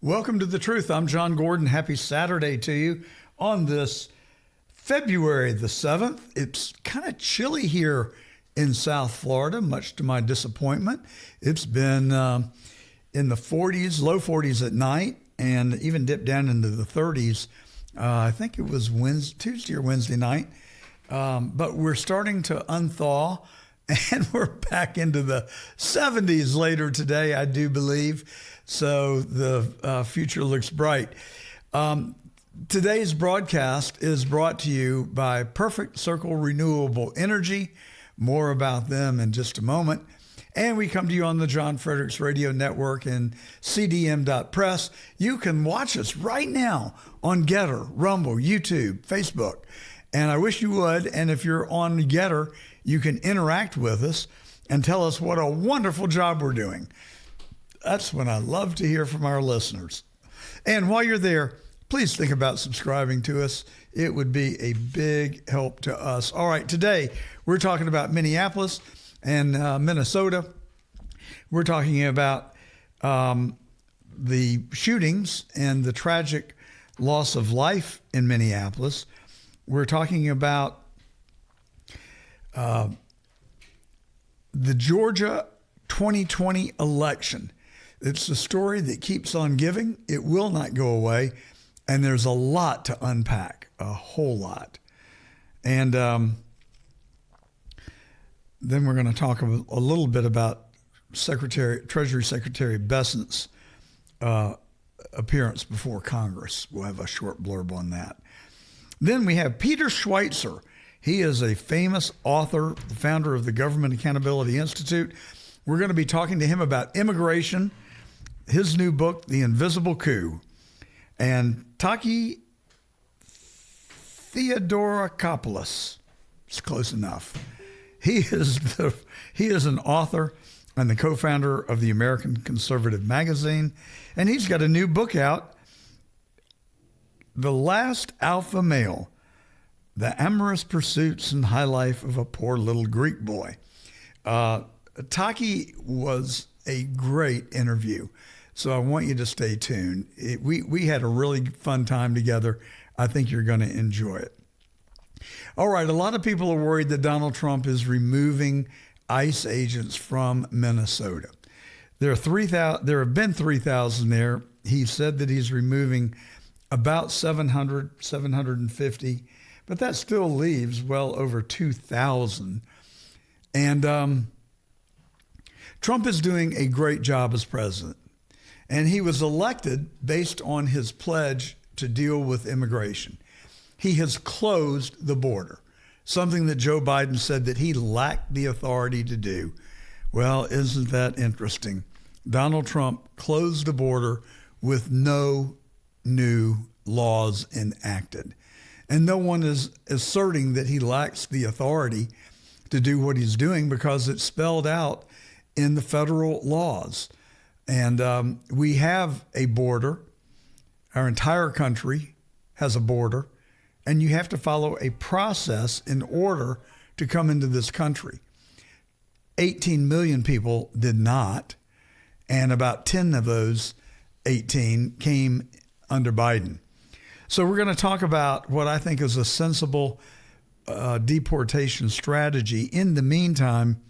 Welcome to The Truth. I'm John Gordon. Happy Saturday to you on this February the 7th. It's kind of chilly here in South Florida, much to my disappointment. It's been in the 40s, low 40s at night, and even dipped down into the 30s. I think it was Tuesday or Wednesday night. But we're starting to unthaw, and we're back into the 70s later today, I do believe. So the future looks bright. Today's broadcast is brought to you by Perfect Circle Renewable Energy. More about them in just a moment. And we come to you on the John Fredericks Radio Network and cdm.press. You can watch us right now on Getter, Rumble, YouTube, Facebook. And I wish you would. And if you're on Getter, you can interact with us and tell us what a wonderful job we're doing. That's when I love to hear from our listeners. And while you're there, please think about subscribing to us. It would be a big help to us. All right, today we're talking about Minneapolis and Minnesota. We're talking about the shootings and the tragic loss of life in Minneapolis. We're talking about the Georgia 2020 election. It's a story that keeps on giving. It will not go away. And there's a lot to unpack, a whole lot. And then we're going to talk a little bit about Treasury Secretary Bessent's appearance before Congress. We'll have a short blurb on that. Then we have Peter Schweizer. He is a famous author, the founder of the Government Accountability Institute. We're going to be talking to him about immigration, his new book, The Invisible Coup, and Taki Theodorakopoulos. It's close enough. He is an author and the co-founder of the American Conservative magazine, and he's got a new book out, The Last Alpha Male, The Amorous Pursuits and High Life of a Poor Little Greek Boy. Taki was a great interview, so I want you to stay tuned. We had a really fun time together. I think you're going to enjoy it. All right, a lot of people are worried that Donald Trump is removing ICE agents from Minnesota. There have been 3,000 there. He said that he's removing about 700, 750, but that still leaves well over 2,000. And Trump is doing a great job as president. And he was elected based on his pledge to deal with immigration. He has closed the border, something that Joe Biden said that he lacked the authority to do. Well, isn't that interesting? Donald Trump closed the border with no new laws enacted. And no one is asserting that he lacks the authority to do what he's doing because it's spelled out in the federal laws. And we have a border. Our entire country has a border. And you have to follow a process in order to come into this country. 18 million people did not. And about 10 of those 18 came under Biden. So we're going to talk about what I think is a sensible deportation strategy. In the meantime,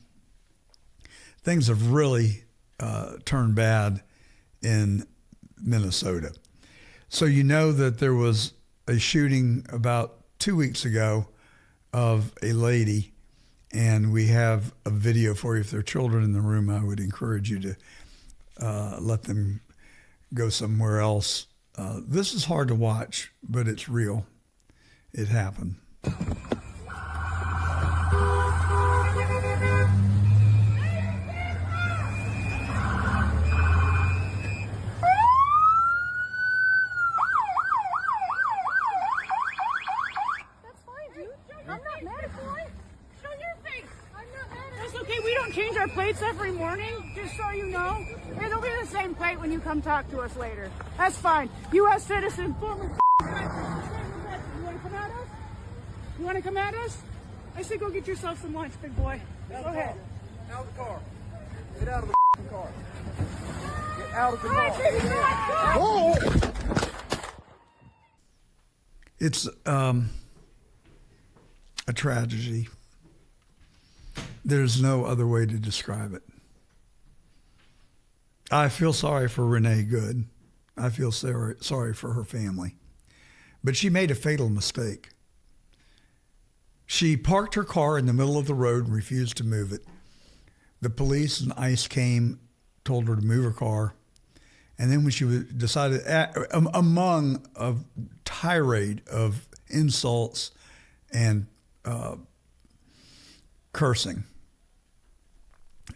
things have really turned bad in Minnesota. So you know that there was a shooting about 2 weeks ago of a lady, and we have a video for you. If there are children in the room, I would encourage you to let them go somewhere else. This is hard to watch, but it's real. It happened. Change our plates every morning, just so you know. It'll be the same plate when you come talk to us later. That's fine. U.S. citizen, former. You want to come at us? You want to come at us? I say go get yourself some lunch, big boy. Go ahead. Out of the car. Get out of the car. Get out of the car. Oh! It's a tragedy. There's no other way to describe it. I feel sorry for Renee Good. I feel sorry for her family. But she made a fatal mistake. She parked her car in the middle of the road and refused to move it. The police and ICE came, told her to move her car. And then when she decided, among a tirade of insults and cursing,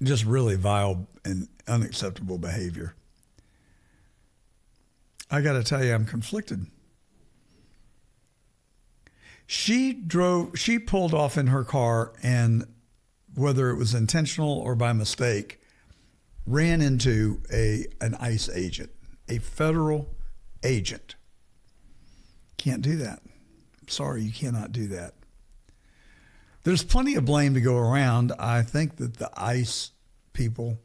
just really vile and unacceptable behavior. I got to tell you, I'm conflicted. She pulled off in her car, and whether it was intentional or by mistake, ran into an ICE agent, a federal agent. Can't do that. Sorry, you cannot do that. There's plenty of blame to go around. I think that the ICE people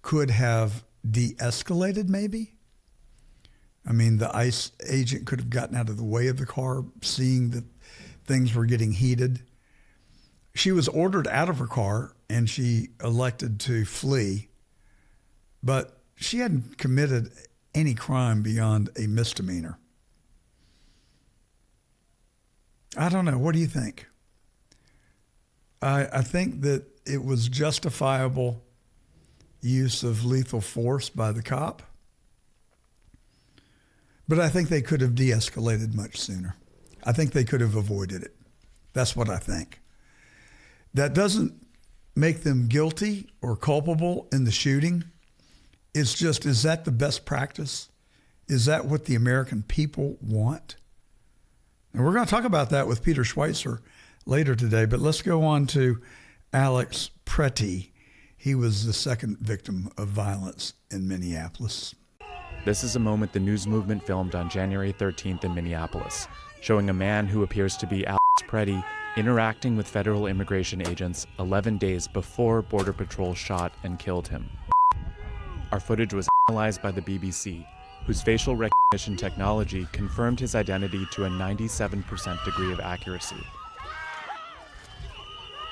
could have de-escalated maybe. I mean, the ICE agent could have gotten out of the way of the car, seeing that things were getting heated. She was ordered out of her car and she elected to flee, but she hadn't committed any crime beyond a misdemeanor. I don't know. What do you think? I think that it was justifiable use of lethal force by the cop, but I think they could have de-escalated much sooner. I think they could have avoided it. That's what I think. That doesn't make them guilty or culpable in the shooting. It's just, is that the best practice? Is that what the American people want? And we're going to talk about that with Peter Schweizer later today, but let's go on to Alex Pretti. He was the second victim of violence in Minneapolis. This is a moment the news movement filmed on January 13th in Minneapolis, showing a man who appears to be Alex Pretti interacting with federal immigration agents 11 days before Border Patrol shot and killed him. Our footage was analyzed by the BBC, whose facial recognition technology confirmed his identity to a 97% degree of accuracy.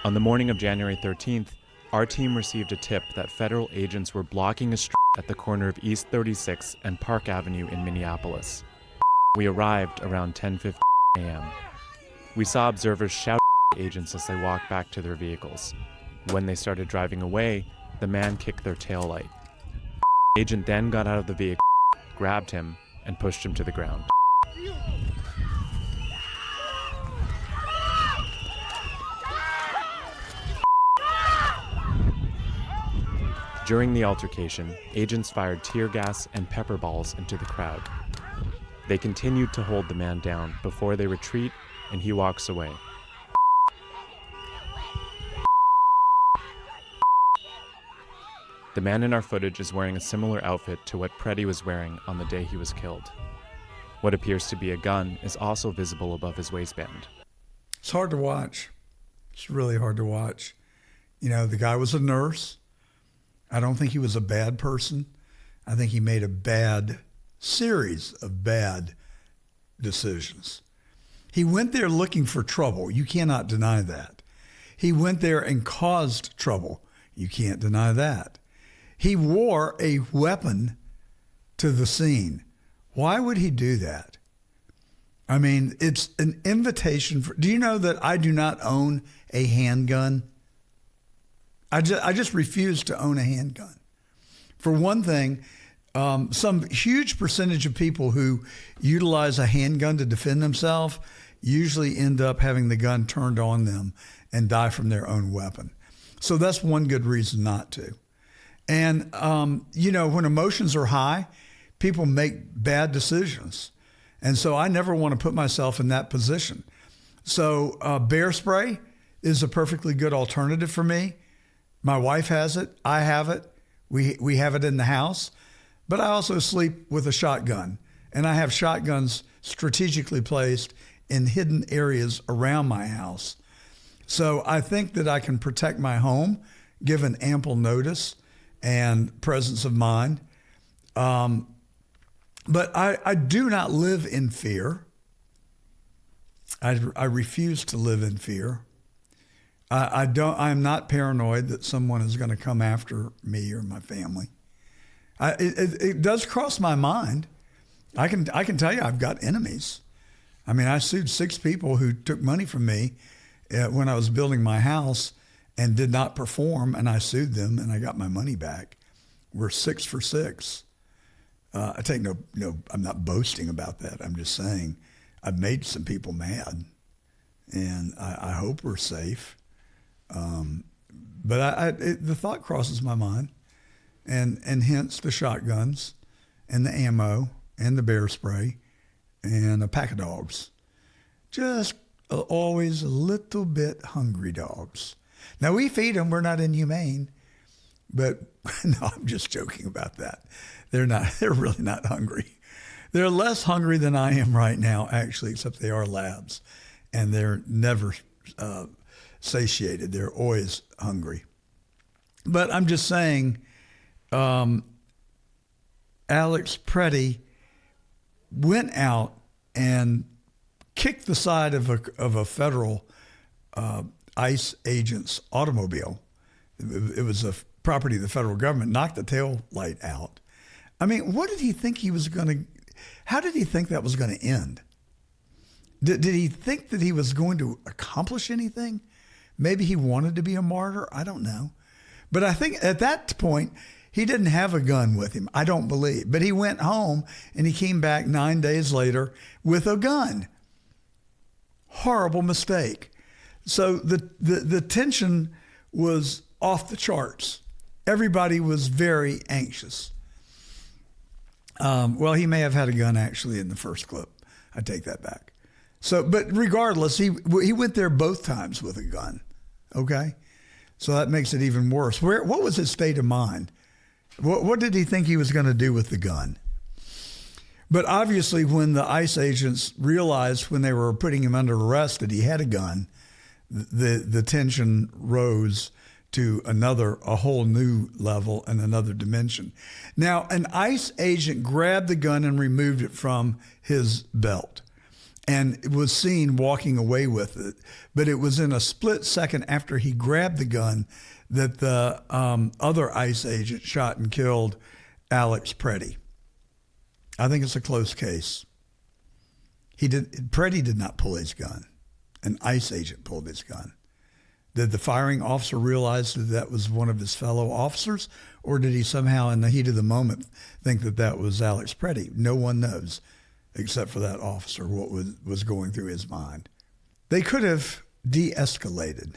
On the morning of January 13th, our team received a tip that federal agents were blocking a street at the corner of East 36 and Park Avenue in Minneapolis. We arrived around 10:50 a.m. We saw observers shout at agents as they walked back to their vehicles. When they started driving away, the man kicked their taillight. The agent then got out of the vehicle, grabbed him, and pushed him to the ground. During the altercation, agents fired tear gas and pepper balls into the crowd. They continued to hold the man down before they retreat and he walks away. The man in our footage is wearing a similar outfit to what Pretti was wearing on the day he was killed. What appears to be a gun is also visible above his waistband. It's hard to watch. It's really hard to watch. You know, the guy was a nurse. I don't think he was a bad person. I think he made a series of bad decisions. He went there looking for trouble. You cannot deny that. He went there and caused trouble. You can't deny that. He wore a weapon to the scene. Why would he do that? I mean, it's an invitation for, do you know that I do not own a handgun? I just refuse to own a handgun. For one thing, some huge percentage of people who utilize a handgun to defend themselves usually end up having the gun turned on them and die from their own weapon. So that's one good reason not to. And, you know, when emotions are high, people make bad decisions. And so I never want to put myself in that position. So bear spray is a perfectly good alternative for me. My wife has it. I have it. We have it in the house. But I also sleep with a shotgun. And I have shotguns strategically placed in hidden areas around my house. So I think that I can protect my home, given ample notice and presence of mind. But I do not live in fear. I refuse to live in fear. I'm not paranoid that someone is going to come after me or my family. It does cross my mind. I can tell you I've got enemies. I mean, I sued 6 people who took money from me when I was building my house and did not perform, and I sued them and I got my money back. We're 6 for 6. I take no, I'm not boasting about that. I'm just saying I've made some people mad, and I hope we're safe. But the thought crosses my mind, and hence the shotguns and the ammo and the bear spray and a pack of dogs. Just always a little bit hungry dogs. Now we feed them. We're not inhumane, but no, I'm just joking about that. They're really not hungry. They're less hungry than I am right now, actually, except they are labs, and they're never satiated. They're always hungry. But I'm just saying, Alex Pretti went out and kicked the side of a federal ICE agent's automobile. It was a property of the federal government, knocked the tail light out. I mean, what did he think he was going to, how did he think that was going to end? Did he think that he was going to accomplish anything? Maybe he wanted to be a martyr. I don't know. But I think at that point, he didn't have a gun with him. I don't believe. But he went home and he came back 9 days later with a gun. Horrible mistake. So the tension was off the charts. Everybody was very anxious. Well, he may have had a gun actually in the first clip. I take that back. So, but regardless, he went there both times with a gun. Okay, so that makes it even worse. What was his state of mind? What did he think he was going to do with the gun? But obviously, when the ICE agents realized when they were putting him under arrest that he had a gun, the tension rose to a whole new level and another dimension. Now, an ICE agent grabbed the gun and removed it from his belt and was seen walking away with it. But it was in a split second after he grabbed the gun that the other ICE agent shot and killed Alex Pretti. I think it's a close case. Pretti did not pull his gun. An ICE agent pulled his gun. Did the firing officer realize that was one of his fellow officers, or did he somehow in the heat of the moment think that was Alex Pretti? No one knows, except for that officer, what was going through his mind. They could have de-escalated.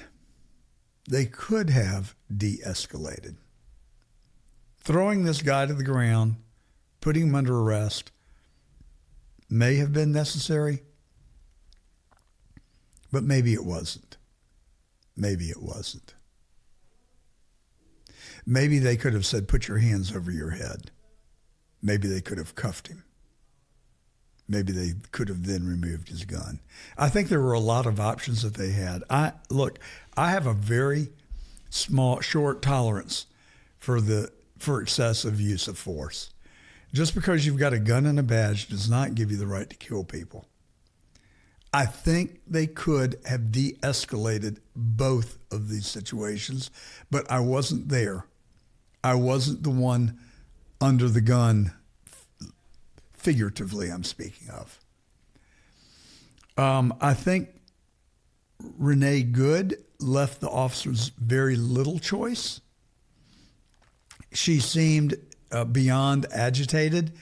They could have de-escalated. Throwing this guy to the ground, putting him under arrest, may have been necessary, but maybe it wasn't. Maybe it wasn't. Maybe they could have said, put your hands over your head. Maybe they could have cuffed him. Maybe they could have then removed his gun. I think there were a lot of options that they had. I have a very short tolerance for excessive use of force. Just because you've got a gun and a badge does not give you the right to kill people. I think they could have de-escalated both of these situations, but I wasn't there. I wasn't the one under the gun, figuratively I'm speaking of. I think Renée Good left the officers very little choice. She seemed beyond agitated.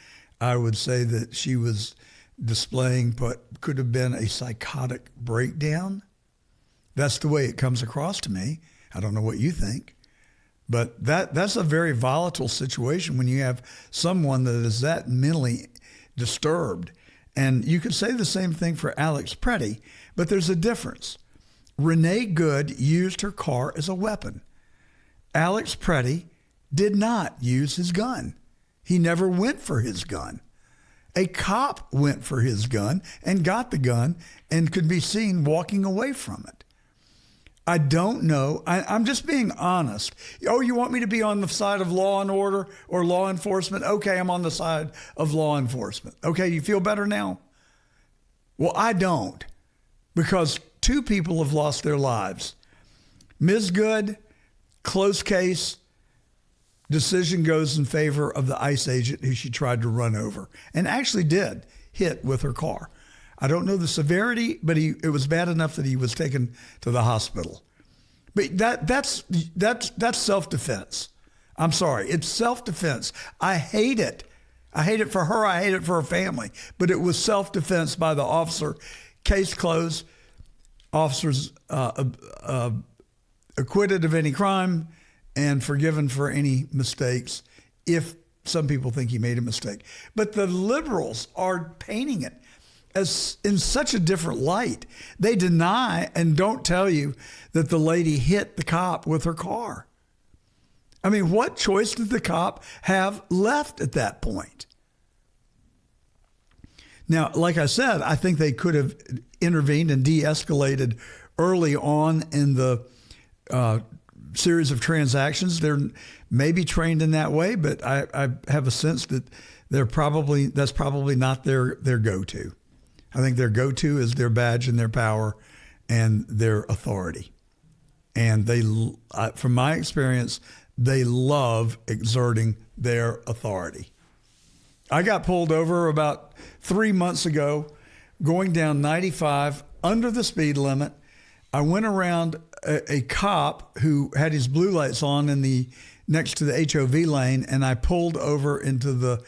I would say that she was displaying what could have been a psychotic breakdown. That's the way it comes across to me. I don't know what you think, but that's a very volatile situation when you have someone that is that mentally disturbed. And you could say the same thing for Alex Pretti, but there's a difference. Renée Good used her car as a weapon. Alex Pretti did not use his gun. He never went for his gun. A cop went for his gun and got the gun and could be seen walking away from it. I don't know. I'm just being honest. Oh, you want me to be on the side of law and order or law enforcement? Okay, I'm on the side of law enforcement. Okay, you feel better now? Well, I don't, because 2 people have lost their lives. Ms. Good, close case, decision goes in favor of the ICE agent who she tried to run over and actually did hit with her car. I don't know the severity, but it was bad enough that he was taken to the hospital. But that's self-defense. I'm sorry. It's self-defense. I hate it. I hate it for her. I hate it for her family. But it was self-defense by the officer. Case closed. Officers acquitted of any crime and forgiven for any mistakes, if some people think he made a mistake. But the liberals are painting it as in such a different light. They deny and don't tell you that the lady hit the cop with her car. I mean, what choice did the cop have left at that point? Now, like I said, I think they could have intervened and de-escalated early on in the series of transactions. They're maybe trained in that way, but I have a sense that that's probably not their go-to. I think their go-to is their badge and their power and their authority. And from my experience, they love exerting their authority. I got pulled over about 3 months ago, going down 95 under the speed limit. I went around a cop who had his blue lights on next to the HOV lane, and I pulled over into the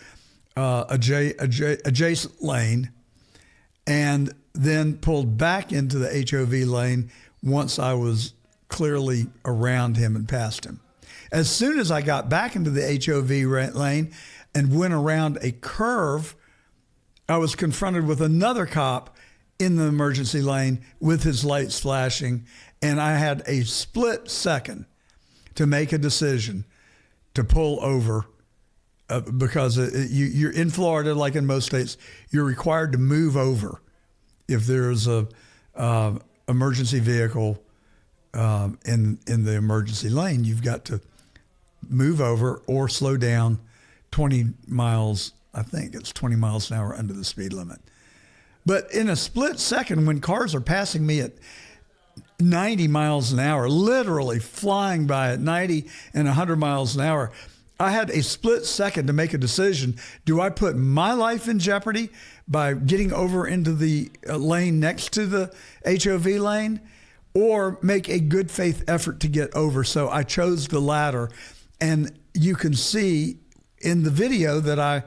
adjacent lane, and then pulled back into the HOV lane once I was clearly around him and past him. As soon as I got back into the HOV lane and went around a curve, I was confronted with another cop in the emergency lane with his lights flashing, and I had a split second to make a decision to pull over because you're in Florida, like in most states, you're required to move over if there's a emergency vehicle in the emergency lane. You've got to move over or slow down 20 miles. I think it's 20 miles an hour under the speed limit. But in a split second, when cars are passing me at 90 miles an hour, literally flying by at 90 and 100 miles an hour, I had a split second to make a decision. Do I put my life in jeopardy by getting over into the lane next to the HOV lane, or make a good faith effort to get over? So I chose the latter. And you can see in the video that I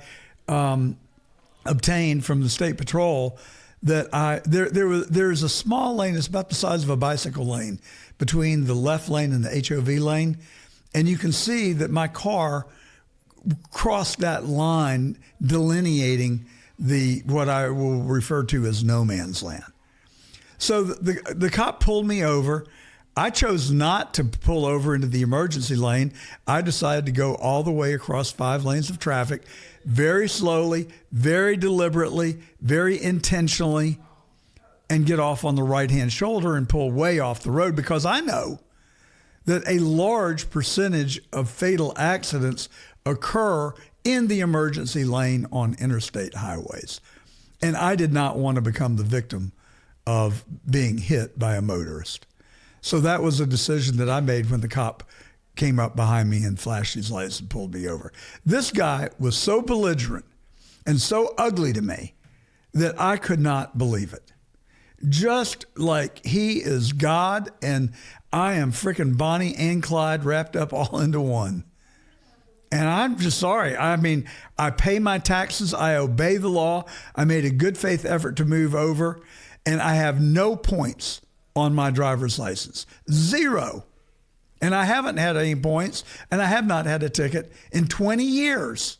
obtained from the State Patrol that there's a small lane. It's about the size of a bicycle lane between the left lane and the HOV lane. And you can see that my car crossed that line, delineating what I will refer to as no man's land. So the cop pulled me over. I chose not to pull over into the emergency lane. I decided to go all the way across 5 lanes of traffic, very slowly, very deliberately, very intentionally, and get off on the right-hand shoulder and pull way off the road, because I know that a large percentage of fatal accidents occur in the emergency lane on interstate highways. And I did not want to become the victim of being hit by a motorist. So that was a decision that I made when the cop came up behind me and flashed his lights and pulled me over. This guy was so belligerent and so ugly to me that I could not believe it. Just like he is God and I am frickin' Bonnie and Clyde wrapped up all into one. And I'm just sorry. I mean, I pay my taxes. I obey the law. I made a good faith effort to move over, and I have no points on my driver's license. 0. And I haven't had any points, and I have not had a ticket in 20 years.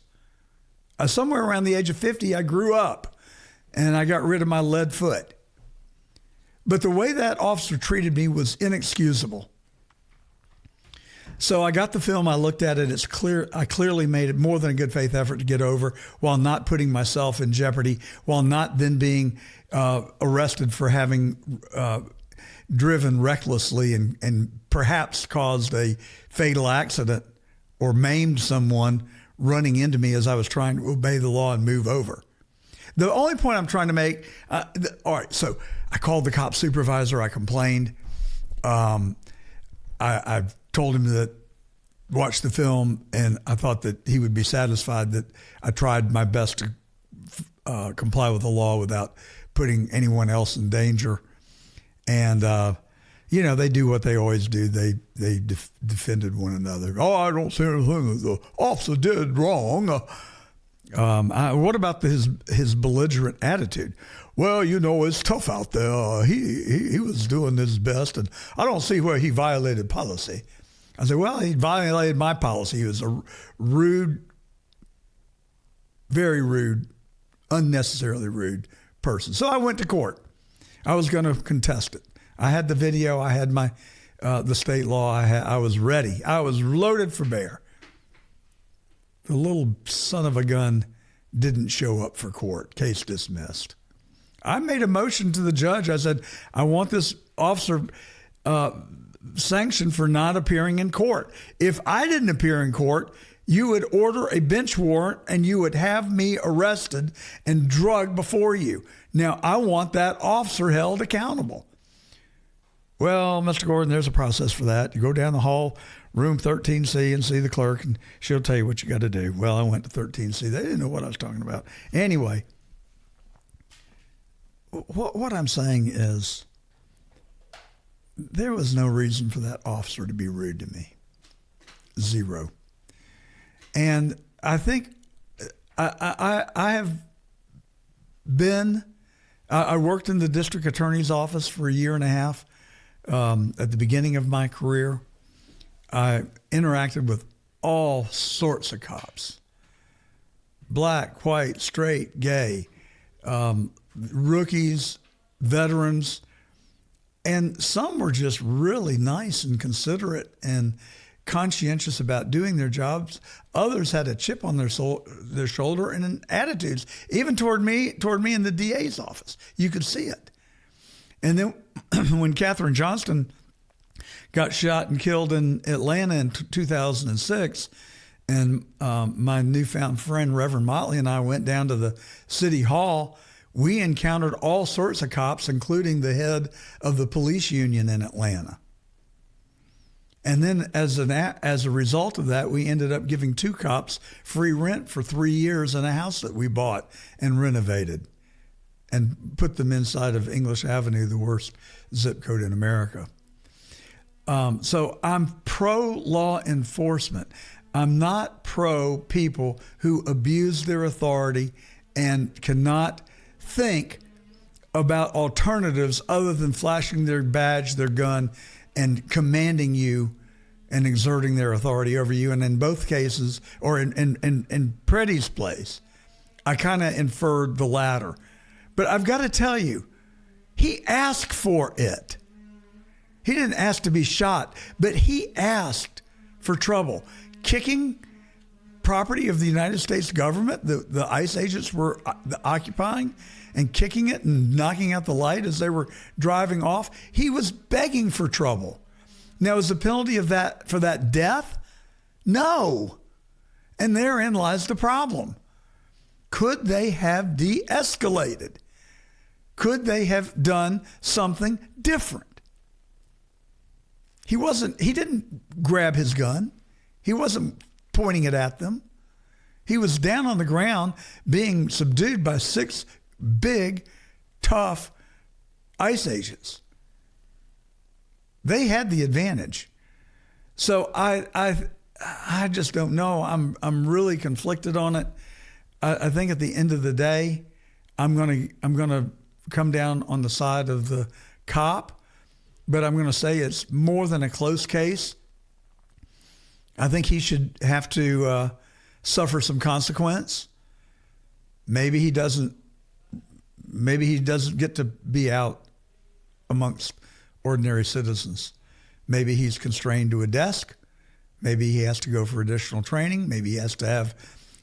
Somewhere around the age of 50, I grew up, and I got rid of my lead foot. But the way that officer treated me was inexcusable. So I got the film, I looked at it, it's clear, I clearly made it more than a good faith effort to get over while not putting myself in jeopardy, while not then being arrested for having driven recklessly and perhaps caused a fatal accident or maimed someone running into me as I was trying to obey the law and move over. The only point I'm trying to make, all right, so I called the cop supervisor. I complained. I told him that watch the film, and I thought that he would be satisfied that I tried my best to comply with the law without putting anyone else in danger. And, you know, they do what they always do. They defended one another. Oh, I don't see anything that the officer did wrong. What about his belligerent attitude? Well, you know, it's tough out there. He was doing his best, and I don't see where he violated policy. I said, well, he violated my policy. He was a rude, very rude, unnecessarily rude person. So I went to court. I was going to contest it. I had the video. I had my the state law. I was ready. I was loaded for bear. The little son of a gun didn't show up for court. Case dismissed. I made a motion to the judge. I said, I want this officer sanctioned for not appearing in court. If I didn't appear in court, you would order a bench warrant and you would have me arrested and drugged before you. Now, I want that officer held accountable. Well, Mr. Gordon, there's a process for that. You go down the hall, room 13C, and see the clerk, and she'll tell you what you got to do. Well, I went to 13C. They didn't know what I was talking about. Anyway, what I'm saying is there was no reason for that officer to be rude to me. Zero. And I think I have been, I worked in the district attorney's office for a year and a half at the beginning of my career. I interacted with all sorts of cops, black, white, straight, gay, rookies, veterans, and some were just really nice and considerate and conscientious about doing their jobs. Others had a chip on their shoulder and attitudes, even toward me in the DA's office. You could see it. And then when Katherine Johnston got shot and killed in Atlanta in 2006, and my newfound friend, Reverend Motley, and I went down to the city hall, we encountered all sorts of cops, including the head of the police union in Atlanta. And then as a result of that, we ended up giving 2 cops free rent for 3 years in a house that we bought and renovated and put them inside of English Avenue, the worst zip code in America. So I'm pro law enforcement. I'm not pro people who abuse their authority and cannot think about alternatives other than flashing their badge, their gun, and commanding you and exerting their authority over you. And in both cases, or in Pretti's place, I kind of inferred the latter. But I've got to tell you, he asked for it. He didn't ask to be shot, but he asked for trouble. Kicking property of the United States government, the ICE agents were occupying, and kicking it and knocking out the light as they were driving off. He was begging for trouble. Now, is the penalty of that for that death? No. And therein lies the problem. Could they have de-escalated? Could they have done something different? He didn't grab his gun. He wasn't pointing it at them. He was down on the ground being subdued by 6 big, tough ICE agents. They had the advantage. So I just don't know. I'm really conflicted on it. I think at the end of the day, I'm gonna come down on the side of the cop, but I'm gonna say it's more than a close case. I think he should have to suffer some consequence. Maybe he doesn't get to be out amongst ordinary citizens. Maybe he's constrained to a desk. Maybe he has to go for additional training. Maybe he has to have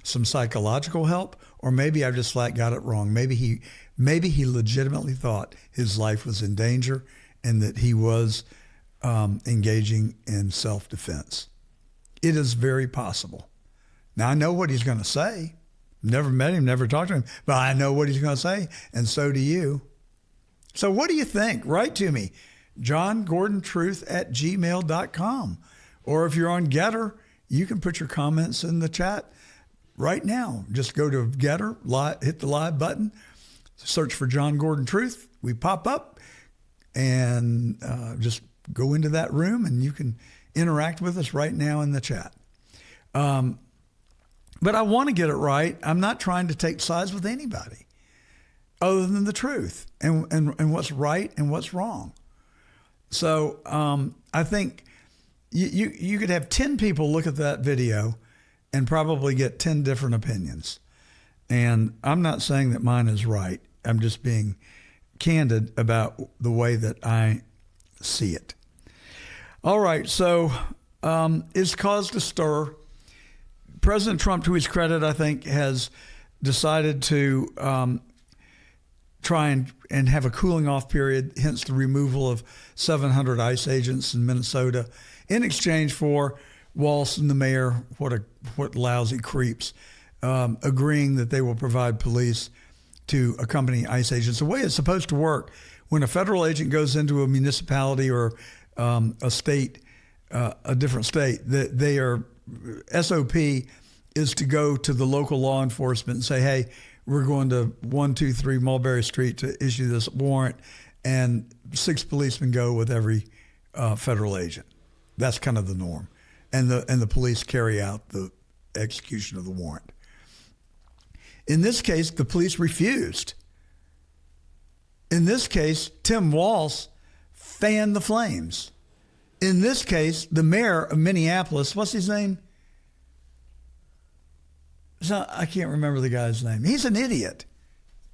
some psychological help, or maybe I just flat got it wrong. Maybe he legitimately thought his life was in danger and that he was engaging in self-defense. It is very possible. Now, I know what he's going to say. Never met him, never talked to him, but I know what he's going to say, and so do you. So what do you think? Write to me, johngordontruth@gmail.com. Or if you're on Getter, you can put your comments in the chat right now. Just go to Getter, hit the live button, search for John Gordon Truth. We pop up, and just go into that room, and you can interact with us right now in the chat. But I want to get it right. I'm not trying to take sides with anybody other than the truth and what's right and what's wrong. So I think you could have 10 people look at that video and probably get 10 different opinions. And I'm not saying that mine is right. I'm just being candid about the way that I see it. All right, so it's caused a stir. President Trump, to his credit, I think, has decided to try and have a cooling off period, hence the removal of 700 ICE agents in Minnesota in exchange for Walz and the mayor, what lousy creeps, agreeing that they will provide police to accompany ICE agents. The way it's supposed to work, when a federal agent goes into a municipality or a state, a different state, they are SOP is to go to the local law enforcement and say, hey, we're going to 123 Mulberry Street to issue this warrant, and 6 policemen go with every federal agent. That's kind of the norm. And the police carry out the execution of the warrant. In this case, the police refused. In this case, Tim Walz fanned the flames. In this case, the mayor of Minneapolis, what's his name? I can't remember the guy's name. He's an idiot,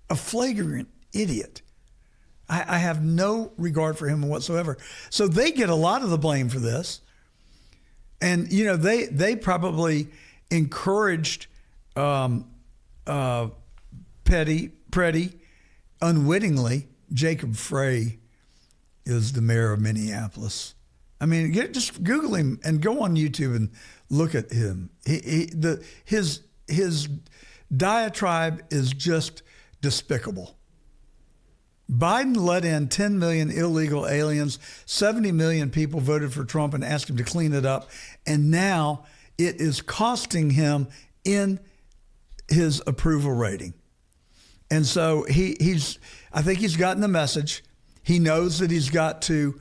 a flagrant idiot. I have no regard for him whatsoever. So they get a lot of the blame for this. And, you know, they probably encouraged Pretti unwittingly. Jacob Frey is the mayor of Minneapolis. I mean, just Google him and go on YouTube and look at him. His diatribe is just despicable. Biden let in 10 million illegal aliens. 70 million people voted for Trump and asked him to clean it up. And now it is costing him in his approval rating. And so I think he's gotten the message. He knows that he's got to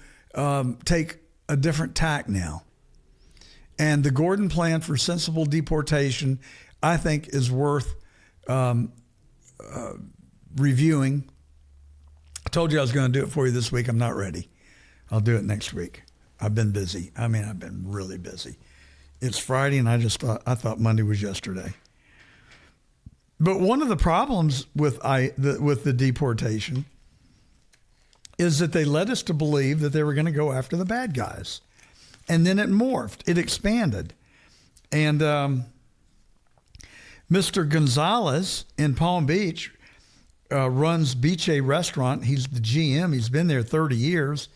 take a different tack now. And the Gordon plan for sensible deportation, I think, is worth reviewing. I told you I was going to do it for you this week. I'm not ready. I'll do it next week. I've been busy. I mean, I've been really busy. It's Friday, and I thought Monday was yesterday. But one of the problems with the deportation is that they led us to believe that they were going to go after the bad guys. And then it morphed. It expanded. And Mr. Gonzalez in Palm Beach runs Beach A Restaurant. He's the GM. He's been there 30 years.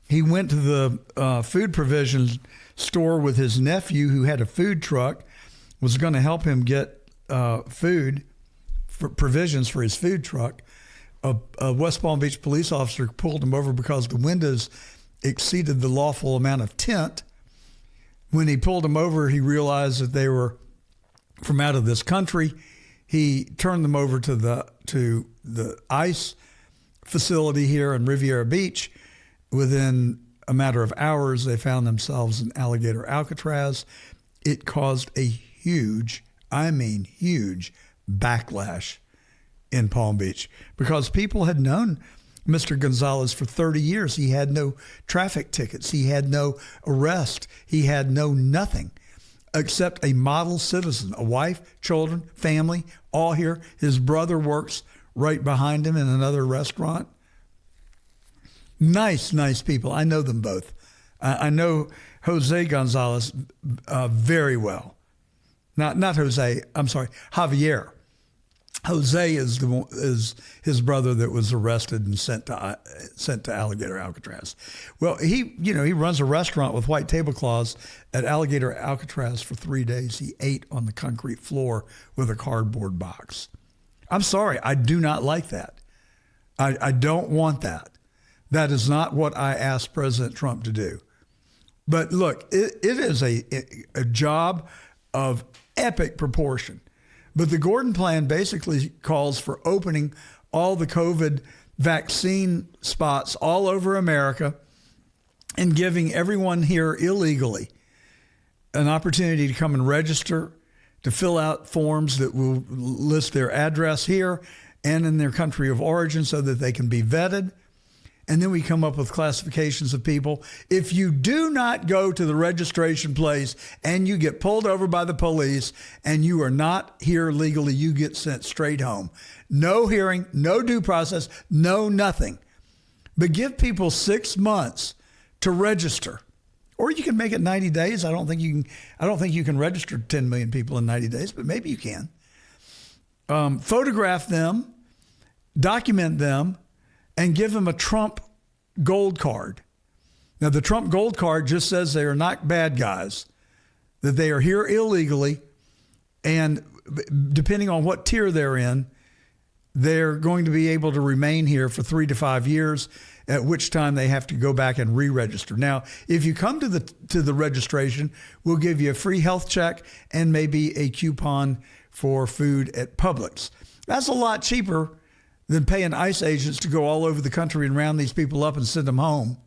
He went to the food provision store with his nephew, who had a food truck, was going to help him get food, for provisions for his food truck. A West Palm Beach police officer pulled him over because the windows exceeded the lawful amount of tint. When he pulled him over, he realized that they were from out of this country. He turned them over to the ICE facility here in Riviera Beach. Within a matter of hours, they found themselves in Alligator Alcatraz. It caused a huge, I mean huge, backlash in Palm Beach because people had known Mr. Gonzalez for 30 years. He had no traffic tickets. He had no arrest. He had no nothing except a model citizen, a wife, children, family, all here. His brother works right behind him in another restaurant. Nice people. I know them both. I know Jose Gonzalez very well. Not Jose, I'm sorry, Javier. Jose is his brother that was arrested and sent to Alligator Alcatraz. Well, he runs a restaurant with white tablecloths at Alligator Alcatraz for 3 days. He ate on the concrete floor with a cardboard box. I'm sorry, I do not like that. I don't want that. That is not what I asked President Trump to do. But look, it is a job of epic proportion. But the Gordon plan basically calls for opening all the COVID vaccine spots all over America and giving everyone here illegally an opportunity to come and register, to fill out forms that will list their address here and in their country of origin so that they can be vetted. And then we come up with classifications of people. If you do not go to the registration place and you get pulled over by the police and you are not here legally, you get sent straight home. No hearing, no due process, no nothing. But give people 6 months to register. Or you can make it 90 days. I don't think you can register 10 million people in 90 days, but maybe you can. Photograph them, document them, and give them a Trump gold card. Now, the Trump gold card just says they are not bad guys, that they are here illegally, and depending on what tier they're in, they're going to be able to remain here for 3 to 5 years, at which time they have to go back and re-register. Now, if you come to the registration, we'll give you a free health check and maybe a coupon for food at Publix. That's a lot cheaper than paying ICE agents to go all over the country and round these people up and send them home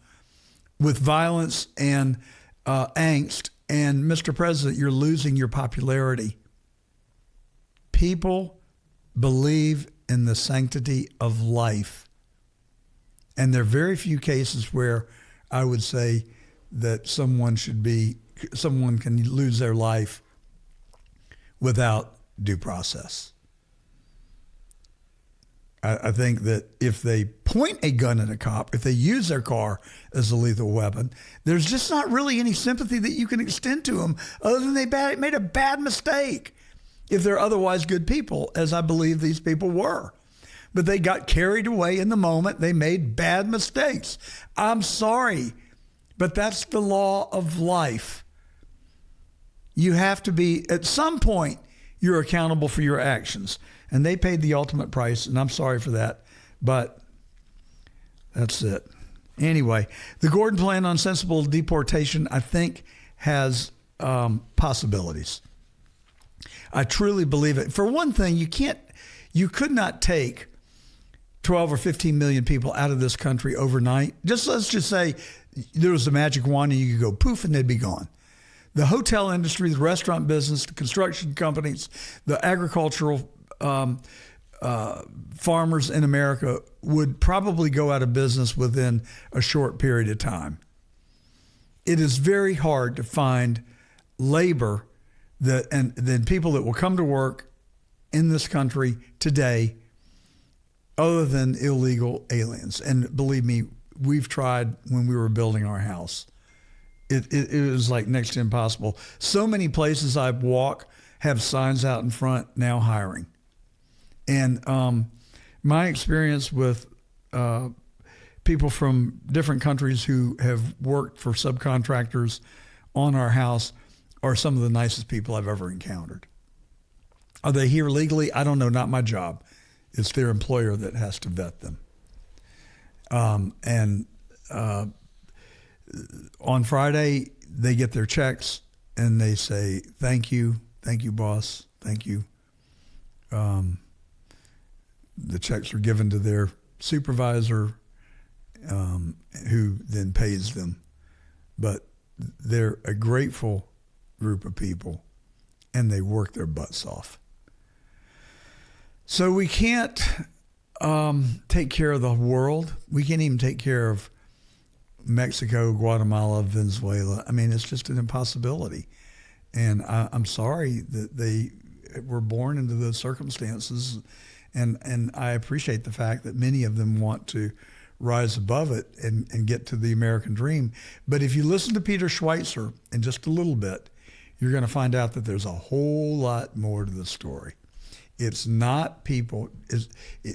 with violence and angst. And Mr. President, you're losing your popularity. People believe in the sanctity of life. And there are very few cases where I would say that someone can lose their life without due process. I think that if they point a gun at a cop, if they use their car as a lethal weapon, there's just not really any sympathy that you can extend to them other than they made a bad mistake if they're otherwise good people, as I believe these people were. But they got carried away in the moment. They made bad mistakes. I'm sorry, but that's the law of life. You have to be, at some point, you're accountable for your actions. And they paid the ultimate price, and I'm sorry for that, but that's it. Anyway, the Gordon plan on sensible deportation, I think, has possibilities. I truly believe it. For one thing, you could not take 12 or 15 million people out of this country overnight. Let's just say there was a magic wand and you could go poof and they'd be gone. The hotel industry, the restaurant business, the construction companies, the agricultural farmers in America would probably go out of business within a short period of time. It is very hard to find labor and then people that will come to work in this country today other than illegal aliens. And believe me, we've tried when we were building our house. It was like next to impossible. So many places I walk have signs out in front, now hiring. And my experience with people from different countries who have worked for subcontractors on our house are some of the nicest people I've ever encountered. Are they here legally? I don't know, not my job. It's their employer that has to vet them. On Friday, they get their checks and they say, thank you, boss, thank you. The checks are given to their supervisor, who then pays them. But they're a grateful group of people, and they work their butts off. So we can't take care of the world. We can't even take care of Mexico, Guatemala, Venezuela. I mean, it's just an impossibility. And I'm sorry that they were born into those circumstances. And I appreciate the fact that many of them want to rise above it and get to the American dream. But if you listen to Peter Schweizer in just a little bit, you're going to find out that there's a whole lot more to the story. It's not people.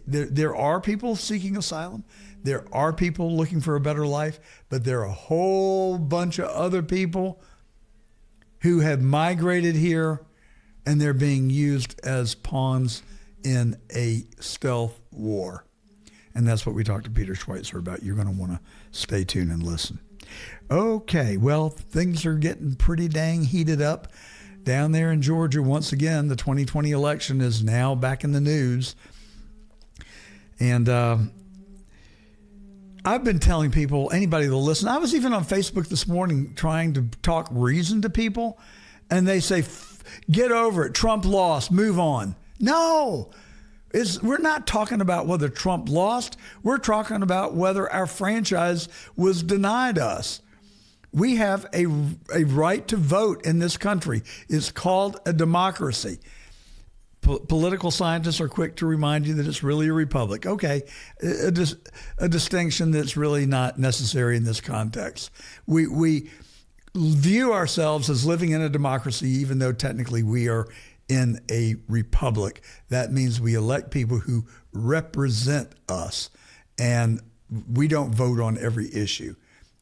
There are people seeking asylum. There are people looking for a better life, but there are a whole bunch of other people who have migrated here, and they're being used as pawns in a stealth war. And that's what we talked to Peter Schweizer about. You're going to want to stay tuned and listen. Okay, well, things are getting pretty dang heated up down there in Georgia. Once again, the 2020 election is now back in the news. And I've been telling people, anybody that'll listen, I was even on Facebook this morning trying to talk reason to people, and they say, get over it, Trump lost, move on. No, we're not talking about whether Trump lost. We're talking about whether our franchise was denied us. We have a right to vote in this country. It's called a democracy. Political scientists are quick to remind you that it's really a republic. Okay, a distinction that's really not necessary in this context. We view ourselves as living in a democracy, even though technically we are in a republic. That means we elect people who represent us, and we don't vote on every issue.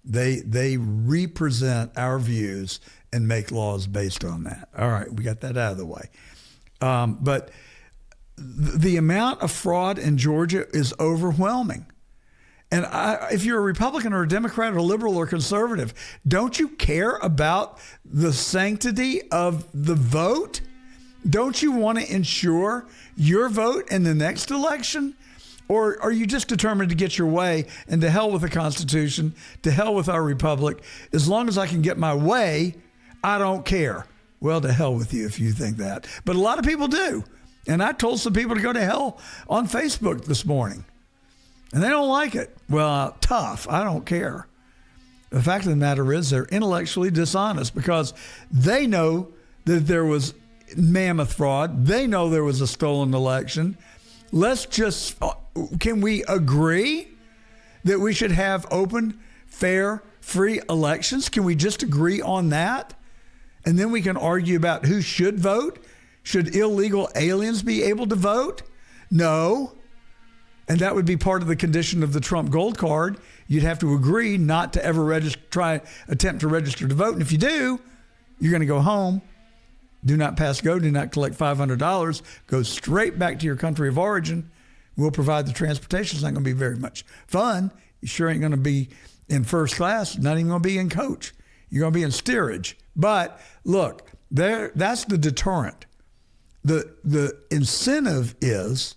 They represent our views and make laws based on that. All right, we got that out of the way. But the amount of fraud in Georgia is overwhelming. And if you're a Republican or a Democrat or liberal or conservative, don't you care about the sanctity of the vote? Don't you want to ensure your vote in the next election? Or are you just determined to get your way, and to hell with the Constitution, to hell with our republic? As long as I can get my way, I don't care. Well, to hell with you if you think that. But a lot of people do. And I told some people to go to hell on Facebook this morning. And they don't like it. Well, tough. I don't care. The fact of the matter is they're intellectually dishonest because they know that there was mammoth fraud. They know there was a stolen election. Can we agree that we should have open, fair, free elections? Can we just agree on that? And then we can argue about who should vote. Should illegal aliens be able to vote? No. And that would be part of the condition of the Trump gold card. You'd have to agree not to ever attempt to register to vote. And if you do, you're going to go home. Do not pass go. Do not collect $500. Go straight back to your country of origin. We'll provide the transportation. It's not going to be very much fun. You sure ain't going to be in first class. Not even going to be in coach. You're going to be in steerage. But look, that's the deterrent. The incentive is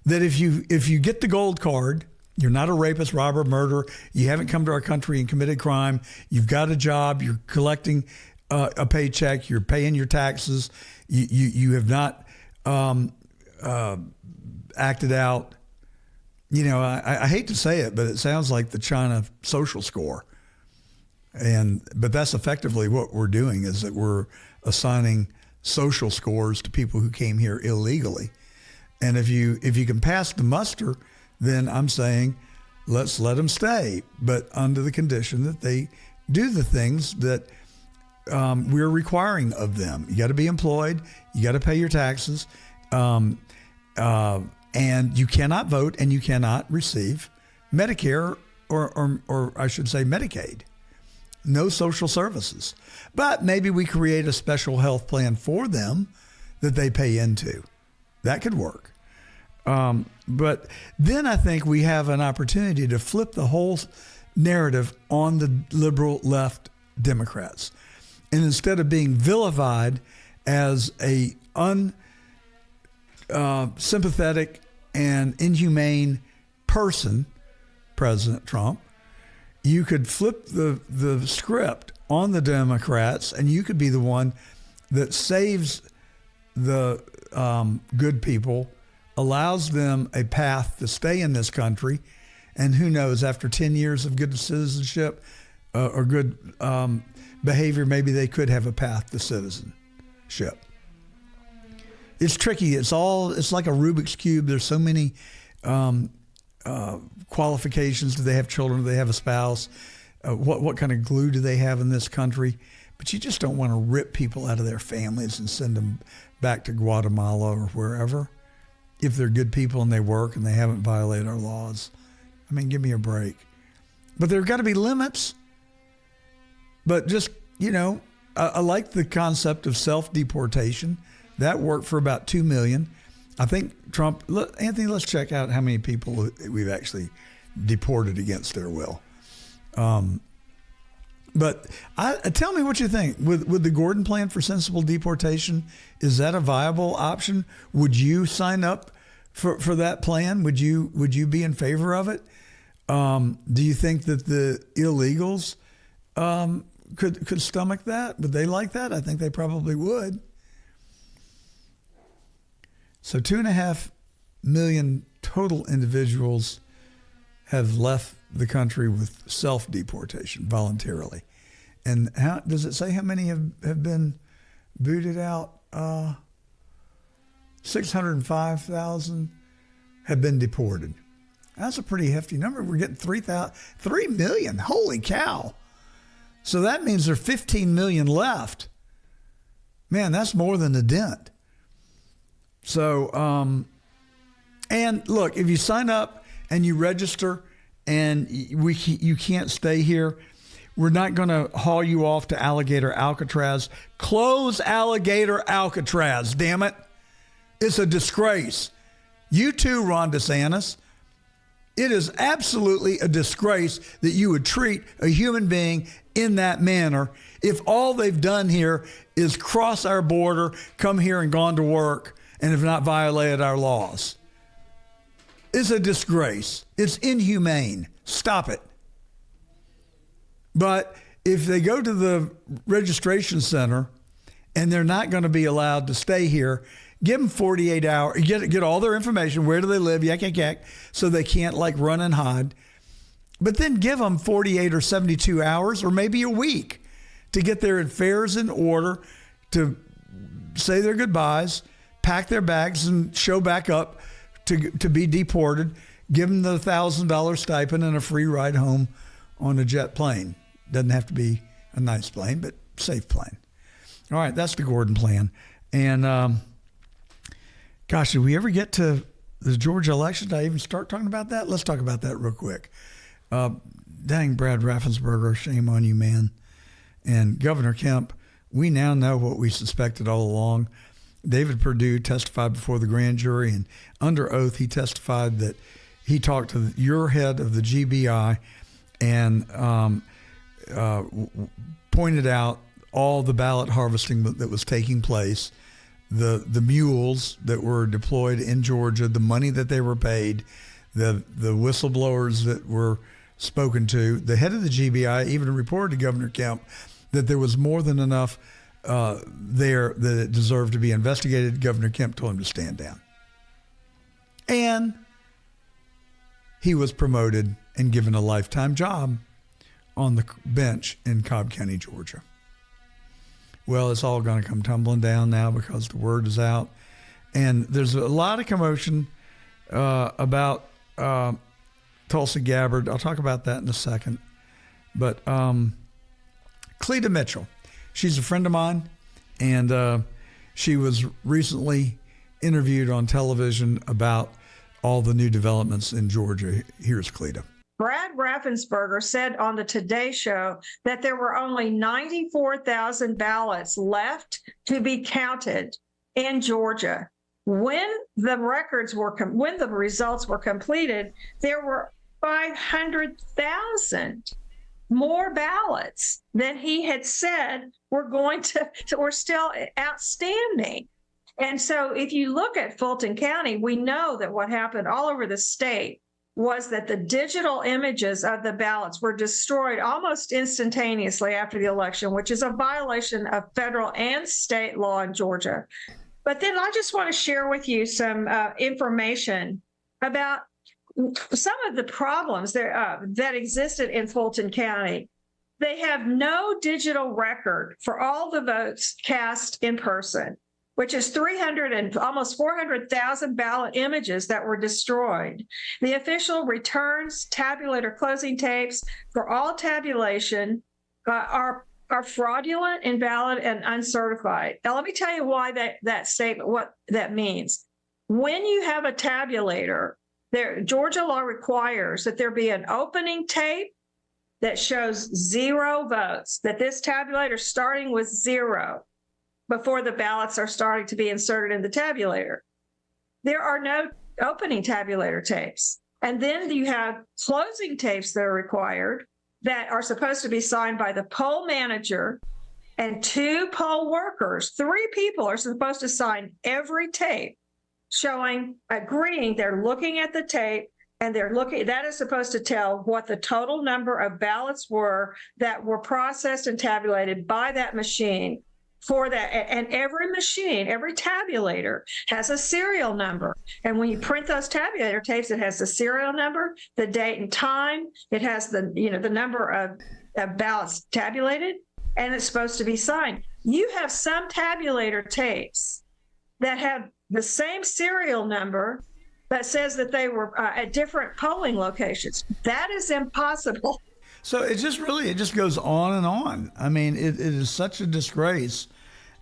that if you get the gold card, you're not a rapist, robber, murderer, you haven't come to our country and committed crime, you've got a job, you're collecting a paycheck, you're paying your taxes, you have not acted out. You know, I hate to say it, but it sounds like the China social score. But that's effectively what we're doing, is that we're assigning social scores to people who came here illegally. And if you can pass the muster, then I'm saying let's let them stay, but under the condition that they do the things that we're requiring of them. You got to be employed. You got to pay your taxes. And you cannot vote, and you cannot receive Medicare or I should say Medicaid. No social services. But maybe we create a special health plan for them that they pay into. That could work. But then I think we have an opportunity to flip the whole narrative on the liberal left Democrats. And instead of being vilified as a unsympathetic and inhumane person, President Trump, you could flip the script on the Democrats, and you could be the one that saves the good people, allows them a path to stay in this country, and who knows, after 10 years of good citizenship or good behavior, maybe they could have a path to citizenship. It's tricky. It's like a Rubik's Cube. There's so many qualifications. Do they have children? Do they have a spouse? What kind of glue do they have in this country? but you just don't want to rip people out of their families and send them back to Guatemala or wherever if they're good people and they work and they haven't violated our laws. I mean, give me a break. But there have got to be limits. But just, I like the concept of self-deportation. That worked for about 2 million. I think Trump, Anthony, let's check out how many people we've actually deported against their will. But tell me what you think. With the Gordon plan for sensible deportation, is that a viable option? Would you sign up for that plan? Would you be in favor of it? Do you think that the illegals could stomach that? Would they like that? I think they probably would. So 2.5 million total individuals have left the country with self-deportation voluntarily. And how does it say how many have been booted out? 605,000 have been deported. That's a pretty hefty number. We're getting 3 million. Holy cow. So that means there are 15 million left. Man, that's more than a dent. So, and look, if you sign up and you register and you can't stay here, we're not going to haul you off to Alligator Alcatraz. Close Alligator Alcatraz, damn it. It's a disgrace. You too, Ron DeSantis. It is absolutely a disgrace that you would treat a human being in that manner if all they've done here is cross our border, come here and gone to work, and have not violated our laws. It's a disgrace. It's inhumane. Stop it. But if they go to the registration center and they're not going to be allowed to stay here, give them 48 hours, get all their information, where do they live, yak, yak, yak, so they can't run and hide. But then give them 48 or 72 hours or maybe a week to get their affairs in order, to say their goodbyes, pack their bags and show back up to be deported, give them the $1,000 stipend and a free ride home on a jet plane. Doesn't have to be a nice plane, but safe plane. All right, that's the Gordon plan. And gosh, did we ever get to the Georgia election? Did I even start talking about that? Let's talk about that real quick. Dang, Brad Raffensperger, shame on you, man. And Governor Kemp, we now know what we suspected all along. David Perdue testified before the grand jury, and under oath he testified that he talked to your head of the GBI and pointed out all the ballot harvesting that was taking place, the mules that were deployed in Georgia, the money that they were paid, the whistleblowers that were spoken to. The head of the GBI even reported to Governor Kemp that there was more than enough there that it deserved to be investigated. Governor Kemp told him to stand down. And he was promoted and given a lifetime job on the bench in Cobb County, Georgia. Well, it's all going to come tumbling down now because the word is out. And there's a lot of commotion about Tulsi Gabbard. I'll talk about that in a second. But Cleta Mitchell, she's a friend of mine, and she was recently interviewed on television about all the new developments in Georgia. Here's Cleta. Brad Raffensperger said on the Today Show that there were only 94,000 ballots left to be counted in Georgia. When the results were completed, there were 500,000 more ballots than he had said were still outstanding. And so if you look at Fulton County, we know that what happened all over the state was that the digital images of the ballots were destroyed almost instantaneously after the election, which is a violation of federal and state law in Georgia. But then I just want to share with you some information about some of the problems that existed in Fulton County. They have no digital record for all the votes cast in person, which is 300 and almost 400,000 ballot images that were destroyed. The official returns, tabulator closing tapes for all tabulation are are fraudulent, invalid, and uncertified. Now, let me tell you why that statement, what that means. When you have a tabulator, Georgia law requires that there be an opening tape that shows 0 votes, that this tabulator starting with 0 before the ballots are starting to be inserted in the tabulator. There are no opening tabulator tapes. And then you have closing tapes that are required that are supposed to be signed by the poll manager and 2 poll workers. 3 people are supposed to sign every tape showing, agreeing they're looking at the tape, and that is supposed to tell what the total number of ballots were that were processed and tabulated by that machine for that. And every machine, every tabulator has a serial number. And when you print those tabulator tapes, it has the serial number, the date and time. It has the number of ballots tabulated, and it's supposed to be signed. You have some tabulator tapes that have the same serial number that says that they were at different polling locations. That is impossible. So it just goes on and on. I mean, it is such a disgrace.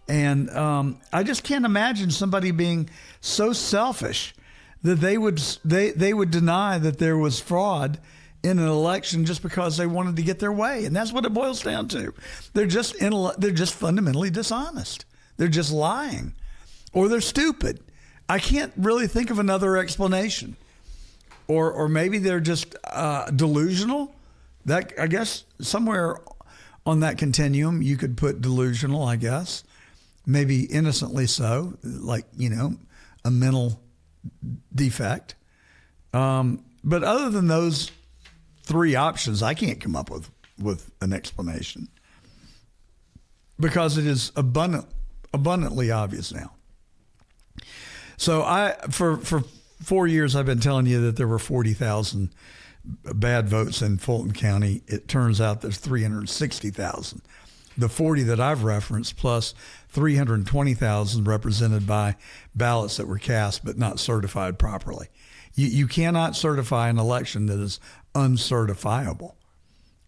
And I just can't imagine somebody being so selfish that they would deny that there was fraud in an election just because they wanted to get their way. And that's what it boils down to. They're just fundamentally dishonest. They're just lying, or they're stupid. I can't really think of another explanation. Or maybe they're just delusional. That, I guess, somewhere on that continuum you could put delusional, I guess. Maybe innocently so, like, a mental defect. But other than those 3 options, I can't come up with an explanation, because it is abundantly obvious now. So for 4 years, I've been telling you that there were 40,000 bad votes in Fulton County. It turns out there's 360,000. The 40 that I've referenced, plus 320,000 represented by ballots that were cast but not certified properly. You cannot certify an election that is uncertifiable.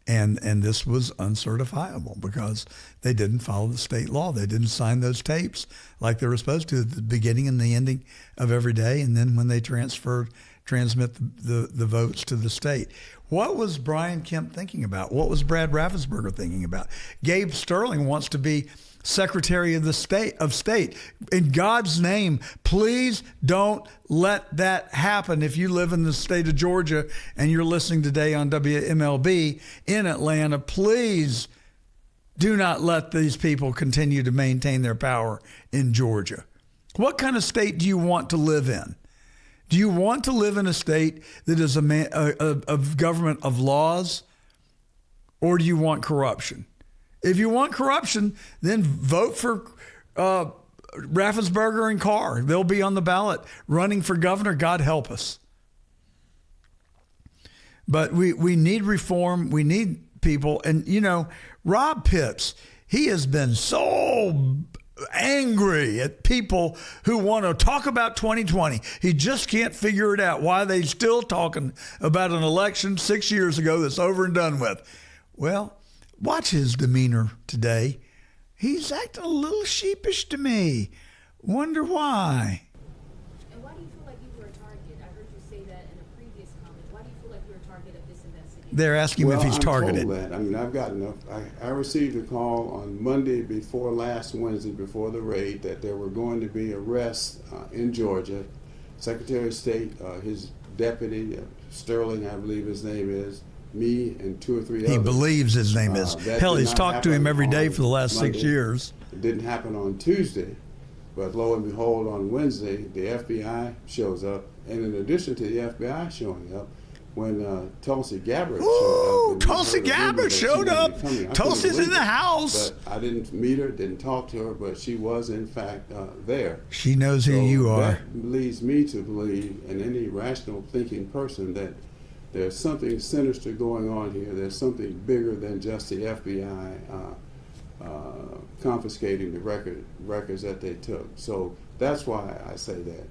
And this was uncertifiable because they didn't follow the state law. They didn't sign those tapes like they were supposed to at the beginning and the ending of every day. And then when they transmit the votes to the state. What was Brian Kemp thinking about? What was Brad Raffensperger thinking about? Gabe Sterling wants to be Secretary of State. In God's name, please don't let that happen. If you live in the state of Georgia and you're listening today on WMLB in Atlanta, please do not let these people continue to maintain their power in Georgia. What kind of state do you want to live in? Do you want to live in a state that is a government of laws, or do you want corruption? If you want corruption, then vote for Raffensperger and Carr. They'll be on the ballot running for governor. God help us. But we need reform. We need people. And, Rob Pitts, he has been so angry at people who want to talk about 2020. He just can't figure it out. Why they still talking about an election 6 years ago that's over and done with. Well, watch his demeanor today. He's acting a little sheepish to me. Wonder why. And why do you feel like you were a target? I heard you say that in a previous comment. Why do you feel like you're a target of this investigation? They're asking him if he's targeted. Told that. I mean, I've got enough. I received a call on Monday before last Wednesday, before the raid, that there were going to be arrests in Georgia. Secretary of State, his deputy, Sterling, I believe his name is, me and 2 or 3 others. He believes his name is. Hell, he's talked to him every day for the last Monday. 6 years. It didn't happen on Tuesday, but lo and behold, on Wednesday, the FBI shows up. And in addition to the FBI showing up, when Tulsi Gabbard showed up. Tulsi Gabbard showed up. Tulsi's in the house. But I didn't meet her, didn't talk to her, but she was in fact there. She knows who you are. That leads me to believe, and any rational thinking person, that there's something sinister going on here. There's something bigger than just the FBI confiscating the records that they took. So that's why I say that.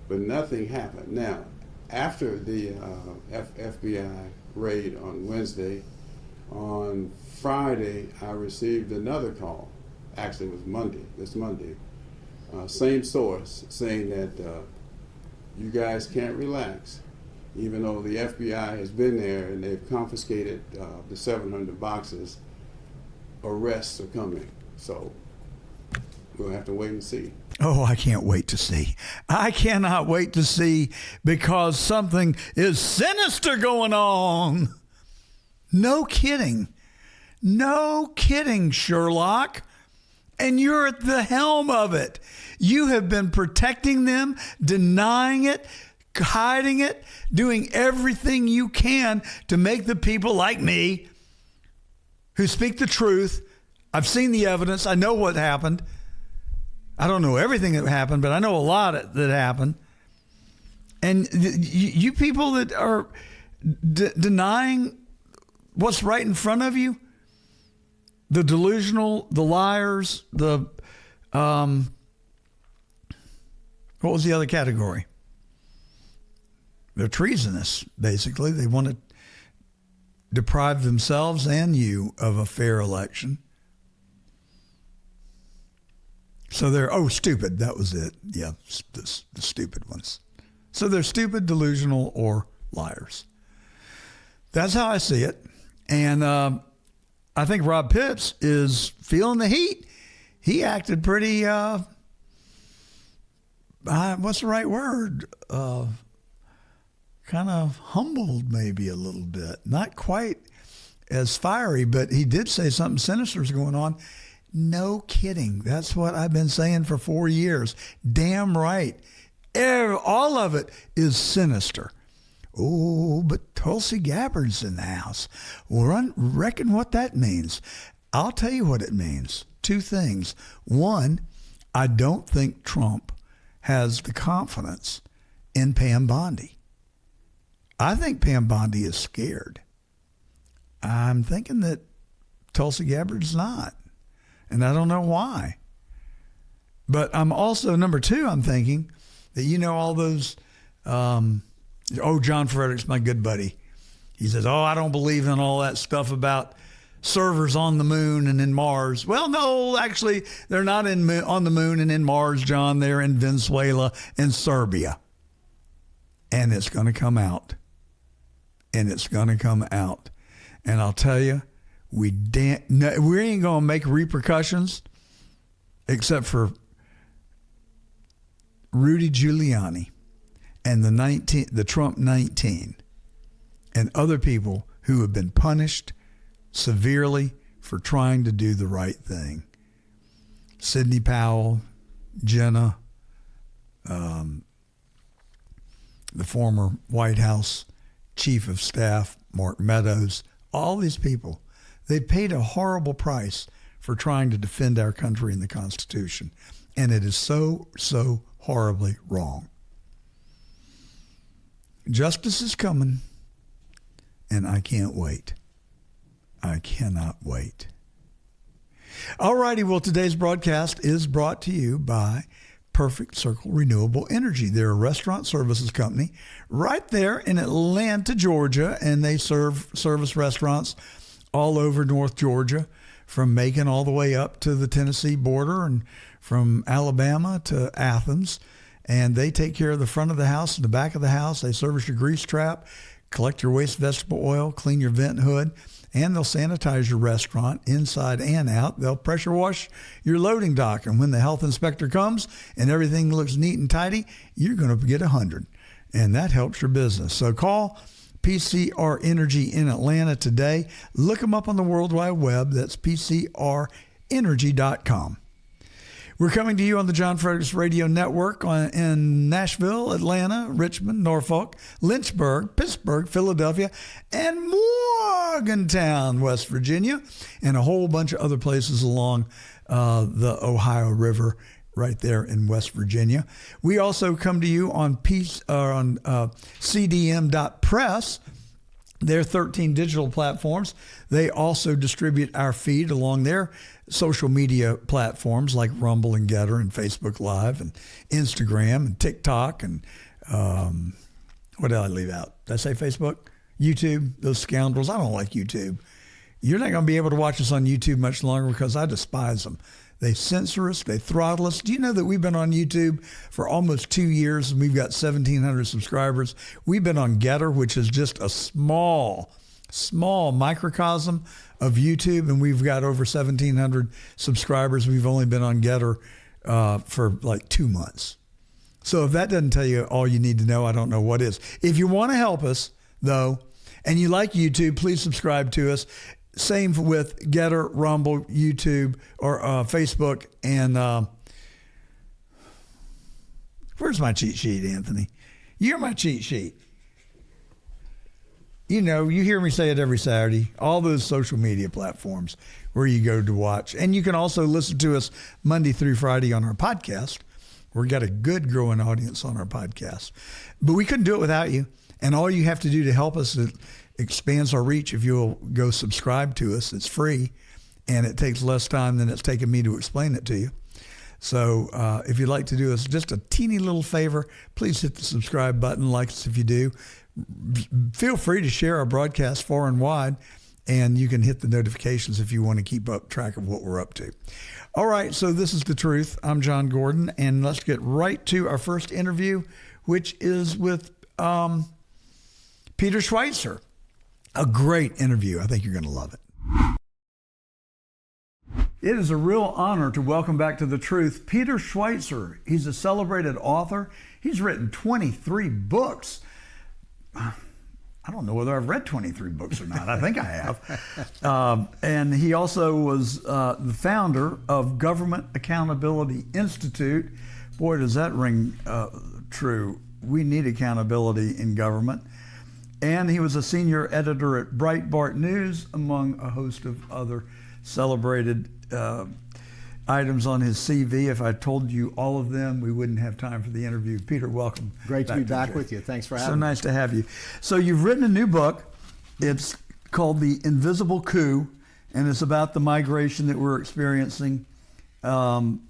But nothing happened. Now, after the FBI raid on Wednesday, On Friday, I received another call. Actually, it was this Monday. Same source saying that you guys can't relax, even though the FBI has been there and they've confiscated the 700 boxes. Arrests are coming, so we'll have to wait and see. Oh, I can't wait to see. I cannot wait to see, because something is sinister going on. No kidding. No kidding, Sherlock. And you're at the helm of it. You have been protecting them, denying it, hiding it, doing everything you can to make the people like me who speak the truth. I've seen the evidence. I know what happened. I don't know everything that happened, but I know a lot that happened. And you people that are denying what's right in front of you, the delusional, the liars, the what was the other category? They're treasonous, basically. They want to deprive themselves and you of a fair election. So they're, stupid. That was it. Yeah, the stupid ones. So they're stupid, delusional, or liars. That's how I see it. And I think Rob Pitts is feeling the heat. He acted pretty, what's the right word? Kind of humbled maybe a little bit. Not quite as fiery, but he did say something sinister is going on. No kidding. That's what I've been saying for 4 years. Damn right. All of it is sinister. Oh, but Tulsi Gabbard's in the house. Well, reckon what that means. I'll tell you what it means. 2 things. One, I don't think Trump has the confidence in Pam Bondi. I think Pam Bondi is scared. I'm thinking that Tulsi Gabbard's not. And I don't know why. But I'm also, number 2, I'm thinking that, all those, John Frederick's my good buddy. He says, I don't believe in all that stuff about servers on the moon and in Mars. Well, no, actually, they're not on the moon and in Mars, John. They're in Venezuela and Serbia. And it's going to come out. And it's going to come out. And I'll tell you, we ain't going to make repercussions except for Rudy Giuliani and the Trump 19 and other people who have been punished severely for trying to do the right thing. Sidney Powell, Jenna, the former White House Chief of Staff, Mark Meadows, all these people, they paid a horrible price for trying to defend our country and the Constitution. And it is so, so horribly wrong. Justice is coming, and I can't wait. I cannot wait. All righty, well, today's broadcast is brought to you by Perfect Circle Renewable Energy. They're a restaurant services company right there in Atlanta, Georgia, and they service restaurants all over North Georgia, from Macon all the way up to the Tennessee border and from Alabama to Athens. And they take care of the front of the house and the back of the house. They service your grease trap, collect your waste vegetable oil, clean your vent hood, and they'll sanitize your restaurant inside and out. They'll pressure wash your loading dock. And when the health inspector comes and everything looks neat and tidy, you're going to get 100. And that helps your business. So call PCR Energy in Atlanta today. Look them up on the World Wide Web. That's PCRenergy.com. We're coming to you on the John Fredericks Radio Network in Nashville, Atlanta, Richmond, Norfolk, Lynchburg, Pittsburgh, Philadelphia, and Morgantown, West Virginia, and a whole bunch of other places along the Ohio River right there in West Virginia. We also come to you on CDM.press. They're 13 digital platforms. They also distribute our feed along their social media platforms like Rumble and Getter and Facebook Live and Instagram and TikTok and what did I leave out? Did I say Facebook? YouTube, those scoundrels. I don't like YouTube. You're not going to be able to watch us on YouTube much longer because I despise them. They censor us. They throttle us. Do you know that we've been on YouTube for almost 2 years and we've got 1,700 subscribers? We've been on Getter, which is just a small microcosm of YouTube, and we've got over 1,700 subscribers. We've only been on Getter for like 2 months. So if that doesn't tell you all you need to know, I don't know what is. If you want to help us, though, and you like YouTube, please subscribe to us. Same with Getter, Rumble, YouTube, or Facebook. And where's my cheat sheet, Anthony? You're my cheat sheet. You know, you hear me say it every Saturday. All those social media platforms where you go to watch. And you can also listen to us Monday through Friday on our podcast. We've got a good growing audience on our podcast. But we couldn't do it without you. And all you have to do to help us, it expands our reach if you'll go subscribe to us. It's free, and it takes less time than it's taken me to explain it to you. So if you'd like to do us just a teeny little favor, please hit the subscribe button, like us if you do. Feel free to share our broadcast far and wide, and you can hit the notifications if you want to keep up track of what we're up to. All right, so this is The Truth. I'm John Gordon, and let's get right to our first interview, which is with Peter Schweizer. A great interview. I think you're going to love it. It is a real honor to welcome back to The Truth Peter Schweizer. He's a celebrated author. He's written 23 books. I don't know whether I've read 23 books or not. I think I have. And he also was the founder of Government Accountability Institute. Boy, does that ring true. We need accountability in government. And he was a senior editor at Breitbart News, among a host of other celebrated items on his CV. If I told you all of them, we wouldn't have time for the interview. Peter, welcome. Great to be back with you. Thanks for having me. So nice to have you. So you've written a new book. It's called The Invisible Coup, and it's about the migration that we're experiencing. And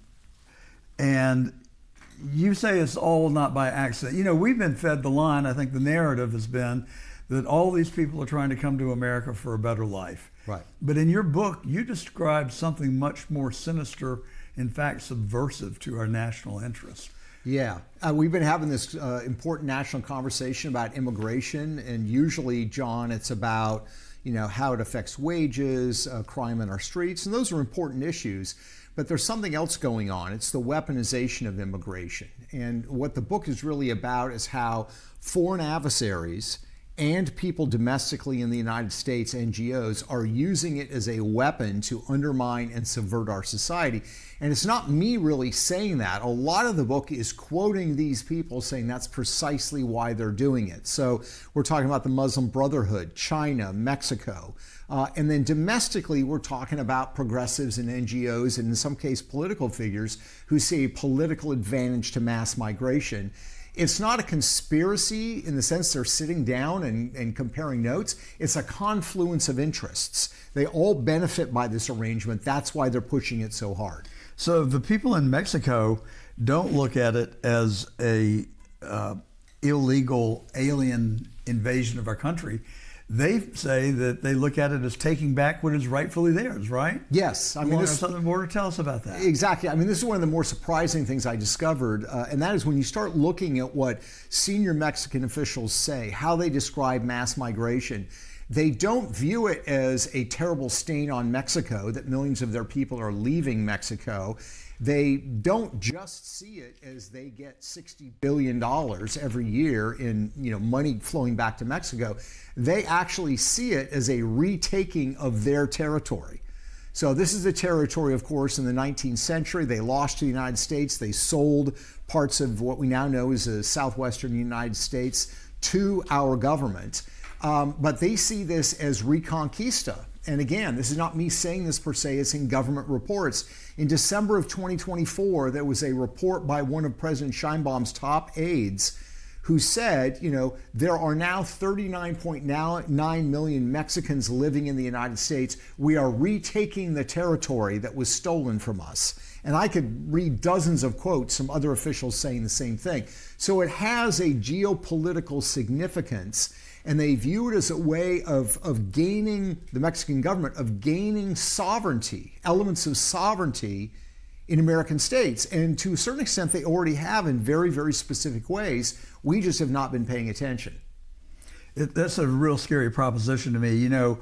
you say it's all not by accident. You know, we've been fed the line. I think the narrative has been that all these people are trying to come to America for a better life. Right. But in your book, you describe something much more sinister, in fact, subversive to our national interests. Yeah. We've been having this important national conversation about immigration, and usually, John, it's about, you know, how it affects wages, crime in our streets, and those are important issues. But there's something else going on. It's the weaponization of immigration. And what the book is really about is how foreign adversaries and people domestically in the United States, NGOs, are using it as a weapon to undermine and subvert our society. And it's not me really saying that. A lot of the book is quoting these people saying that's precisely why they're doing it. So we're talking about the Muslim Brotherhood, China, Mexico. And then domestically, we're talking about progressives and NGOs, and in some case, political figures who see a political advantage to mass migration. It's not a conspiracy in the sense they're sitting down and comparing notes. It's a confluence of interests. They all benefit by this arrangement. That's why they're pushing it so hard. So the people in Mexico don't look at it as a illegal alien invasion of our country. They say that they look at it as taking back what is rightfully theirs, right? Yes. I mean, our southern border. Tell us about that. Exactly. I mean, this is one of the more surprising things I discovered, and that is when you start looking at what senior Mexican officials say, how they describe mass migration. They don't view it as a terrible stain on Mexico, that millions of their people are leaving Mexico. They don't just see it as they get $60 billion every year in money flowing back to Mexico. They actually see it as a retaking of their territory. So this is the territory, of course, in the 19th century. They lost to the United States. They sold parts of what we now know as the southwestern United States to our government. But they see this as Reconquista. And again, this is not me saying this per se, it's in government reports. In December of 2024, there was a report by one of President Sheinbaum's top aides who said, there are now 39.9 million Mexicans living in the United States. We are retaking the territory that was stolen from us. And I could read dozens of quotes from other officials saying the same thing. So it has a geopolitical significance. and they view it as a way of gaining, the Mexican government, of gaining sovereignty, elements of sovereignty in American states. And to a certain extent, they already have in very, very specific ways. We just have not been paying attention. That's a real scary proposition to me. You know,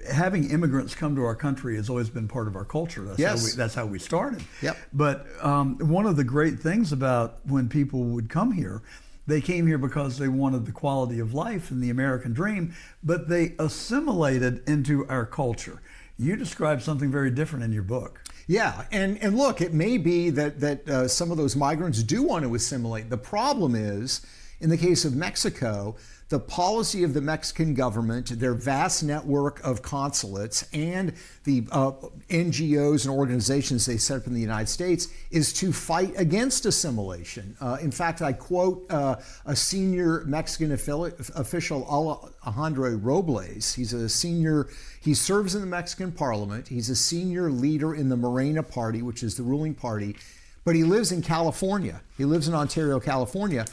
having immigrants come to our country has always been part of our culture. That's how we started. Yep. But one of the great things about when people would come here, they came here because they wanted the quality of life and the American dream, but they assimilated into our culture. You described something very different in your book. Yeah, and look, it may be that some of those migrants do want to assimilate. The problem is, in the case of Mexico, the policy of the Mexican government, their vast network of consulates, and the NGOs and organizations they set up in the United States is to fight against assimilation. In fact, I quote a senior Mexican official, Alejandro Robles. He serves in the Mexican parliament. He's a senior leader in the Morena party, which is the ruling party, but he lives in California. He lives in Ontario, California.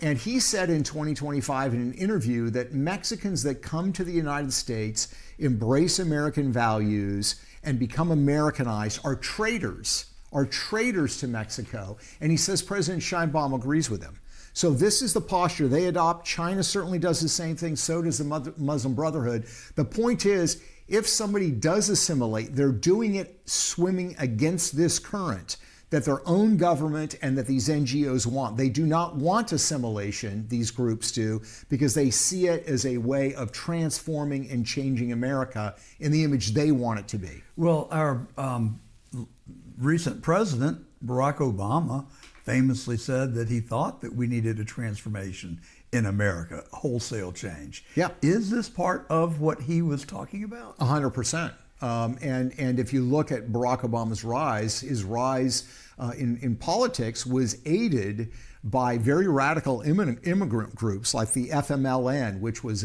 And he said in 2025 in an interview that Mexicans that come to the United States, embrace American values, and become Americanized are traitors to Mexico. And he says President Sheinbaum agrees with him. So this is the posture they adopt. China certainly does the same thing. So does the Muslim Brotherhood. The point is, if somebody does assimilate, they're doing it swimming against this current that their own government and that these NGOs want. They do not want assimilation, these groups do, because they see it as a way of transforming and changing America in the image they want it to be. Well, our recent president, Barack Obama, famously said that he thought that we needed a transformation in America, wholesale change. Yeah. Is this part of what he was talking about? 100%. And if you look at Barack Obama's rise, his rise in politics was aided by very radical immigrant groups like the FMLN, which was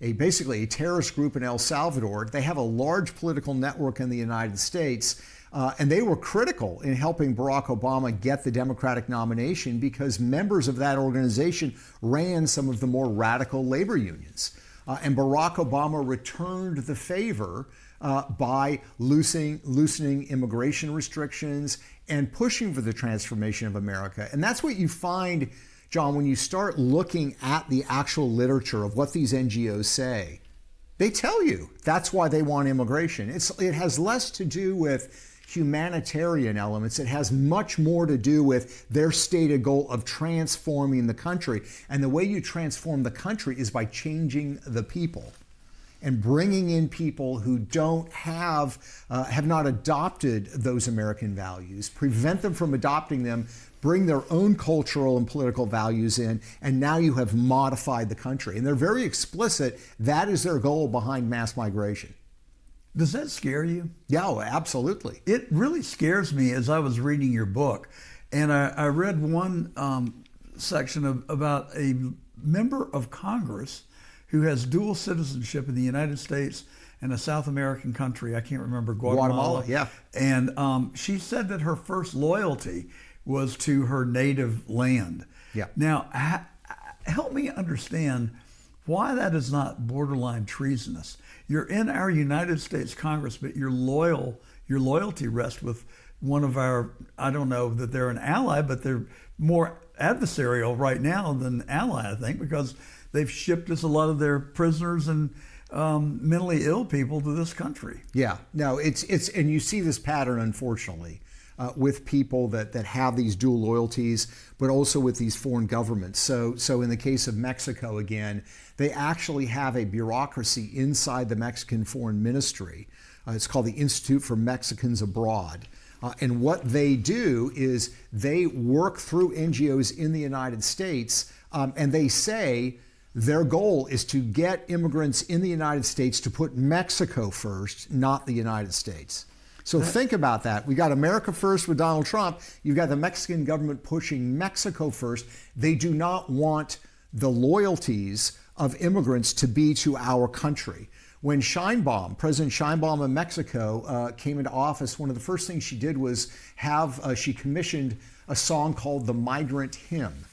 basically a terrorist group in El Salvador. They have a large political network in the United States, and they were critical in helping Barack Obama get the Democratic nomination because members of that organization ran some of the more radical labor unions. And Barack Obama returned the favor by loosening immigration restrictions and pushing for the transformation of America. And that's what you find, John, when you start looking at the actual literature of what these NGOs say. They tell you that's why they want immigration. It has less to do with humanitarian elements. It has much more to do with their stated goal of transforming the country. And the way you transform the country is by changing the people and bringing in people who don't have not adopted those American values, prevent them from adopting them, bring their own cultural and political values in, and now you have modified the country. And they're very explicit. That is their goal behind mass migration. Does that scare you? Yeah, oh, absolutely. It really scares me as I was reading your book. And I read one section about a member of Congress who has dual citizenship in the United States and a South American country. I can't remember, Guatemala. Yeah. And she said that her first loyalty was to her native land. Yeah. Now, help me understand why that is not borderline treasonous. You're in our United States Congress, but your loyalty rests with one of our, I don't know that they're an ally, but they're more adversarial right now than ally, I think, because they've shipped us a lot of their prisoners and mentally ill people to this country. Yeah, no, it's and you see this pattern, unfortunately, with people that have these dual loyalties, but also with these foreign governments. So in the case of Mexico, again, they actually have a bureaucracy inside the Mexican Foreign Ministry. It's called the Institute for Mexicans Abroad. And what they do is they work through NGOs in the United States, and they say their goal is to get immigrants in the United States to put Mexico first, not the United States. So think about that. We got America first with Donald Trump. You've got the Mexican government pushing Mexico first. They do not want the loyalties of immigrants to be to our country. When President Sheinbaum of Mexico came into office, one of the first things she did was she commissioned a song called The Migrant Hymn.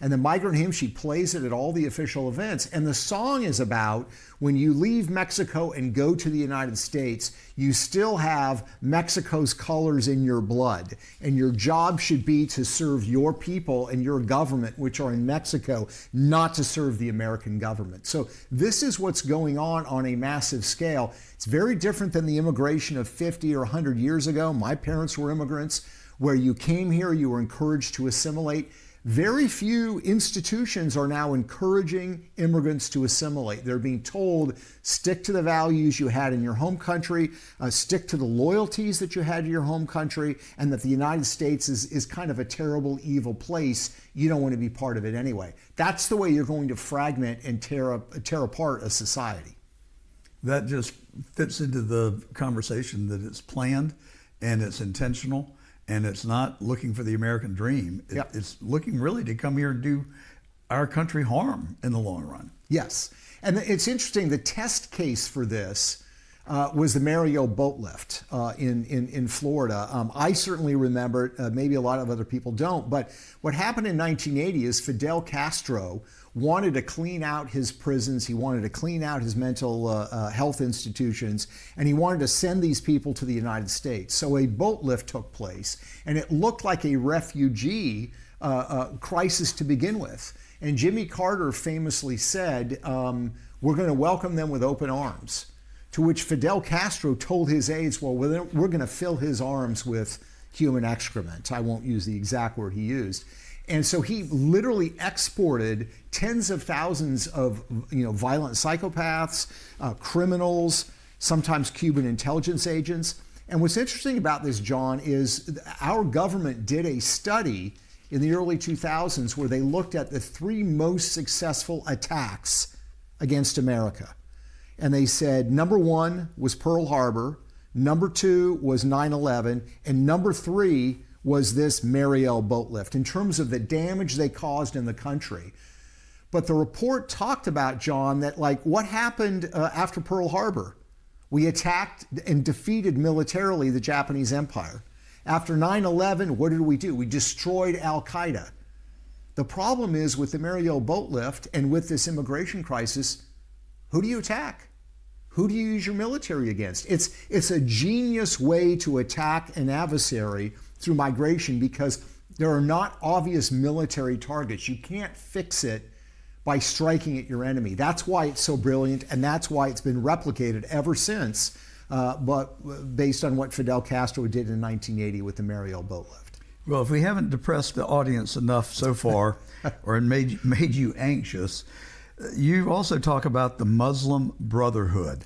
And the migrant hymn, she plays it at all the official events. And the song is about when you leave Mexico and go to the United States, you still have Mexico's colors in your blood. And your job should be to serve your people and your government, which are in Mexico, not to serve the American government. So this is what's going on a massive scale. It's very different than the immigration of 50 or 100 years ago. My parents were immigrants, where you came here, you were encouraged to assimilate. Very few institutions are now encouraging immigrants to assimilate. They're being told, stick to the values you had in your home country, stick to the loyalties that you had to your home country, and that the United States is kind of a terrible, evil place. You don't want to be part of it anyway. That's the way you're going to fragment and tear apart a society. That just fits into the conversation that it's planned and it's intentional. And it's not looking for the American dream. It's looking really to come here and do our country harm in the long run. Yes. And it's interesting, the test case for this was the Mariel boat lift in Florida. I certainly remember it. Maybe a lot of other people don't. But what happened in 1980 is Fidel Castro wanted to clean out his prisons. He wanted to clean out his mental health institutions, and he wanted to send these people to the United States. So a boat lift took place, and it looked like a refugee crisis to begin with. And Jimmy Carter famously said, we're going to welcome them with open arms. To which Fidel Castro told his aides, well, we're going to fill his arms with human excrement. I won't use the exact word he used. And so he literally exported tens of thousands of violent psychopaths, criminals, sometimes Cuban intelligence agents. And what's interesting about this, John, is our government did a study in the early 2000s where they looked at the 3 most successful attacks against America. And they said number 1 was Pearl Harbor, number 2 was 9/11, and number 3 was this Mariel boat lift in terms of the damage they caused in the country. But the report talked about, John, that what happened after Pearl Harbor? We attacked and defeated militarily the Japanese Empire. After 9/11, what did we do? We destroyed Al-Qaeda. The problem is with the Mariel boat lift and with this immigration crisis, who do you attack? Who do you use your military against? It's a genius way to attack an adversary through migration because there are not obvious military targets. You can't fix it by striking at your enemy. That's why it's so brilliant, and that's why it's been replicated ever since, but based on what Fidel Castro did in 1980 with the Mariel boat lift. Well, if we haven't depressed the audience enough so far or made you anxious, you also talk about the Muslim Brotherhood,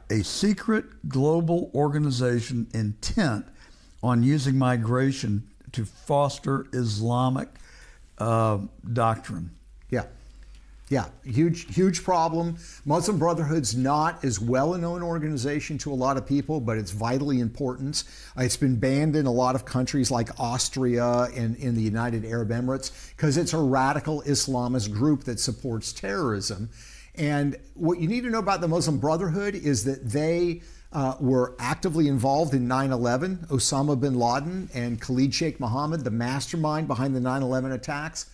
a secret global organization intent on using migration to foster Islamic doctrine. Yeah, huge problem. Muslim Brotherhood's not as well a known organization to a lot of people, but it's vitally important. It's been banned in a lot of countries like Austria and in the United Arab Emirates because it's a radical Islamist group that supports terrorism. And what you need to know about the Muslim Brotherhood is that they were actively involved in 9/11. Osama bin Laden and Khalid Sheikh Mohammed, the mastermind behind the 9/11 attacks,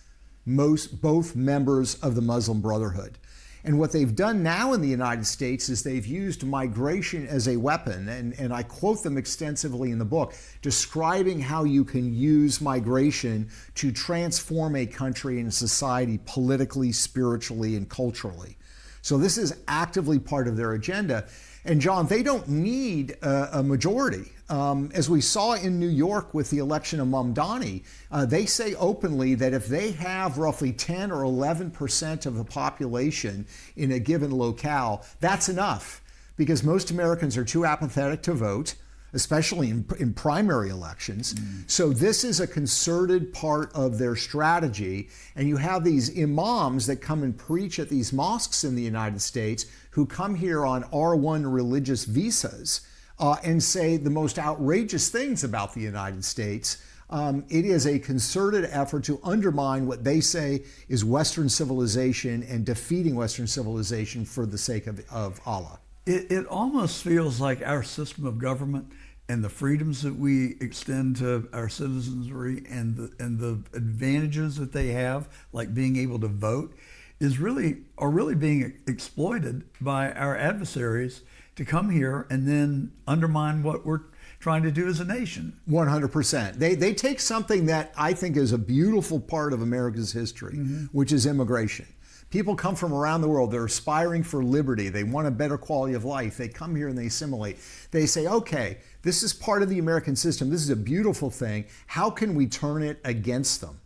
both members of the Muslim Brotherhood. And what they've done now in the United States is they've used migration as a weapon. And I quote them extensively in the book, describing how you can use migration to transform a country and society politically, spiritually, and culturally. So this is actively part of their agenda. And John, they don't need a majority. As we saw in New York with the election of Mamdani, they say openly that if they have roughly 10 or 11% of the population in a given locale, that's enough because most Americans are too apathetic to vote, especially in primary elections. So this is a concerted part of their strategy. And you have these imams that come and preach at these mosques in the United States who come here on R1 religious visas and say the most outrageous things about the United States. It is a concerted effort to undermine what they say is Western civilization and defeating Western civilization for the sake of Allah. It almost feels like our system of government and the freedoms that we extend to our citizenry and the advantages that they have, like being able to vote, are really being exploited by our adversaries to come here and then undermine what we're trying to do as a nation. 100%. They take something that I think is a beautiful part of America's history, which is immigration. People come from around the world. They're aspiring for liberty. They want a better quality of life. They come here and they assimilate. They say, okay, this is part of the American system. This is a beautiful thing. How can we turn it against them?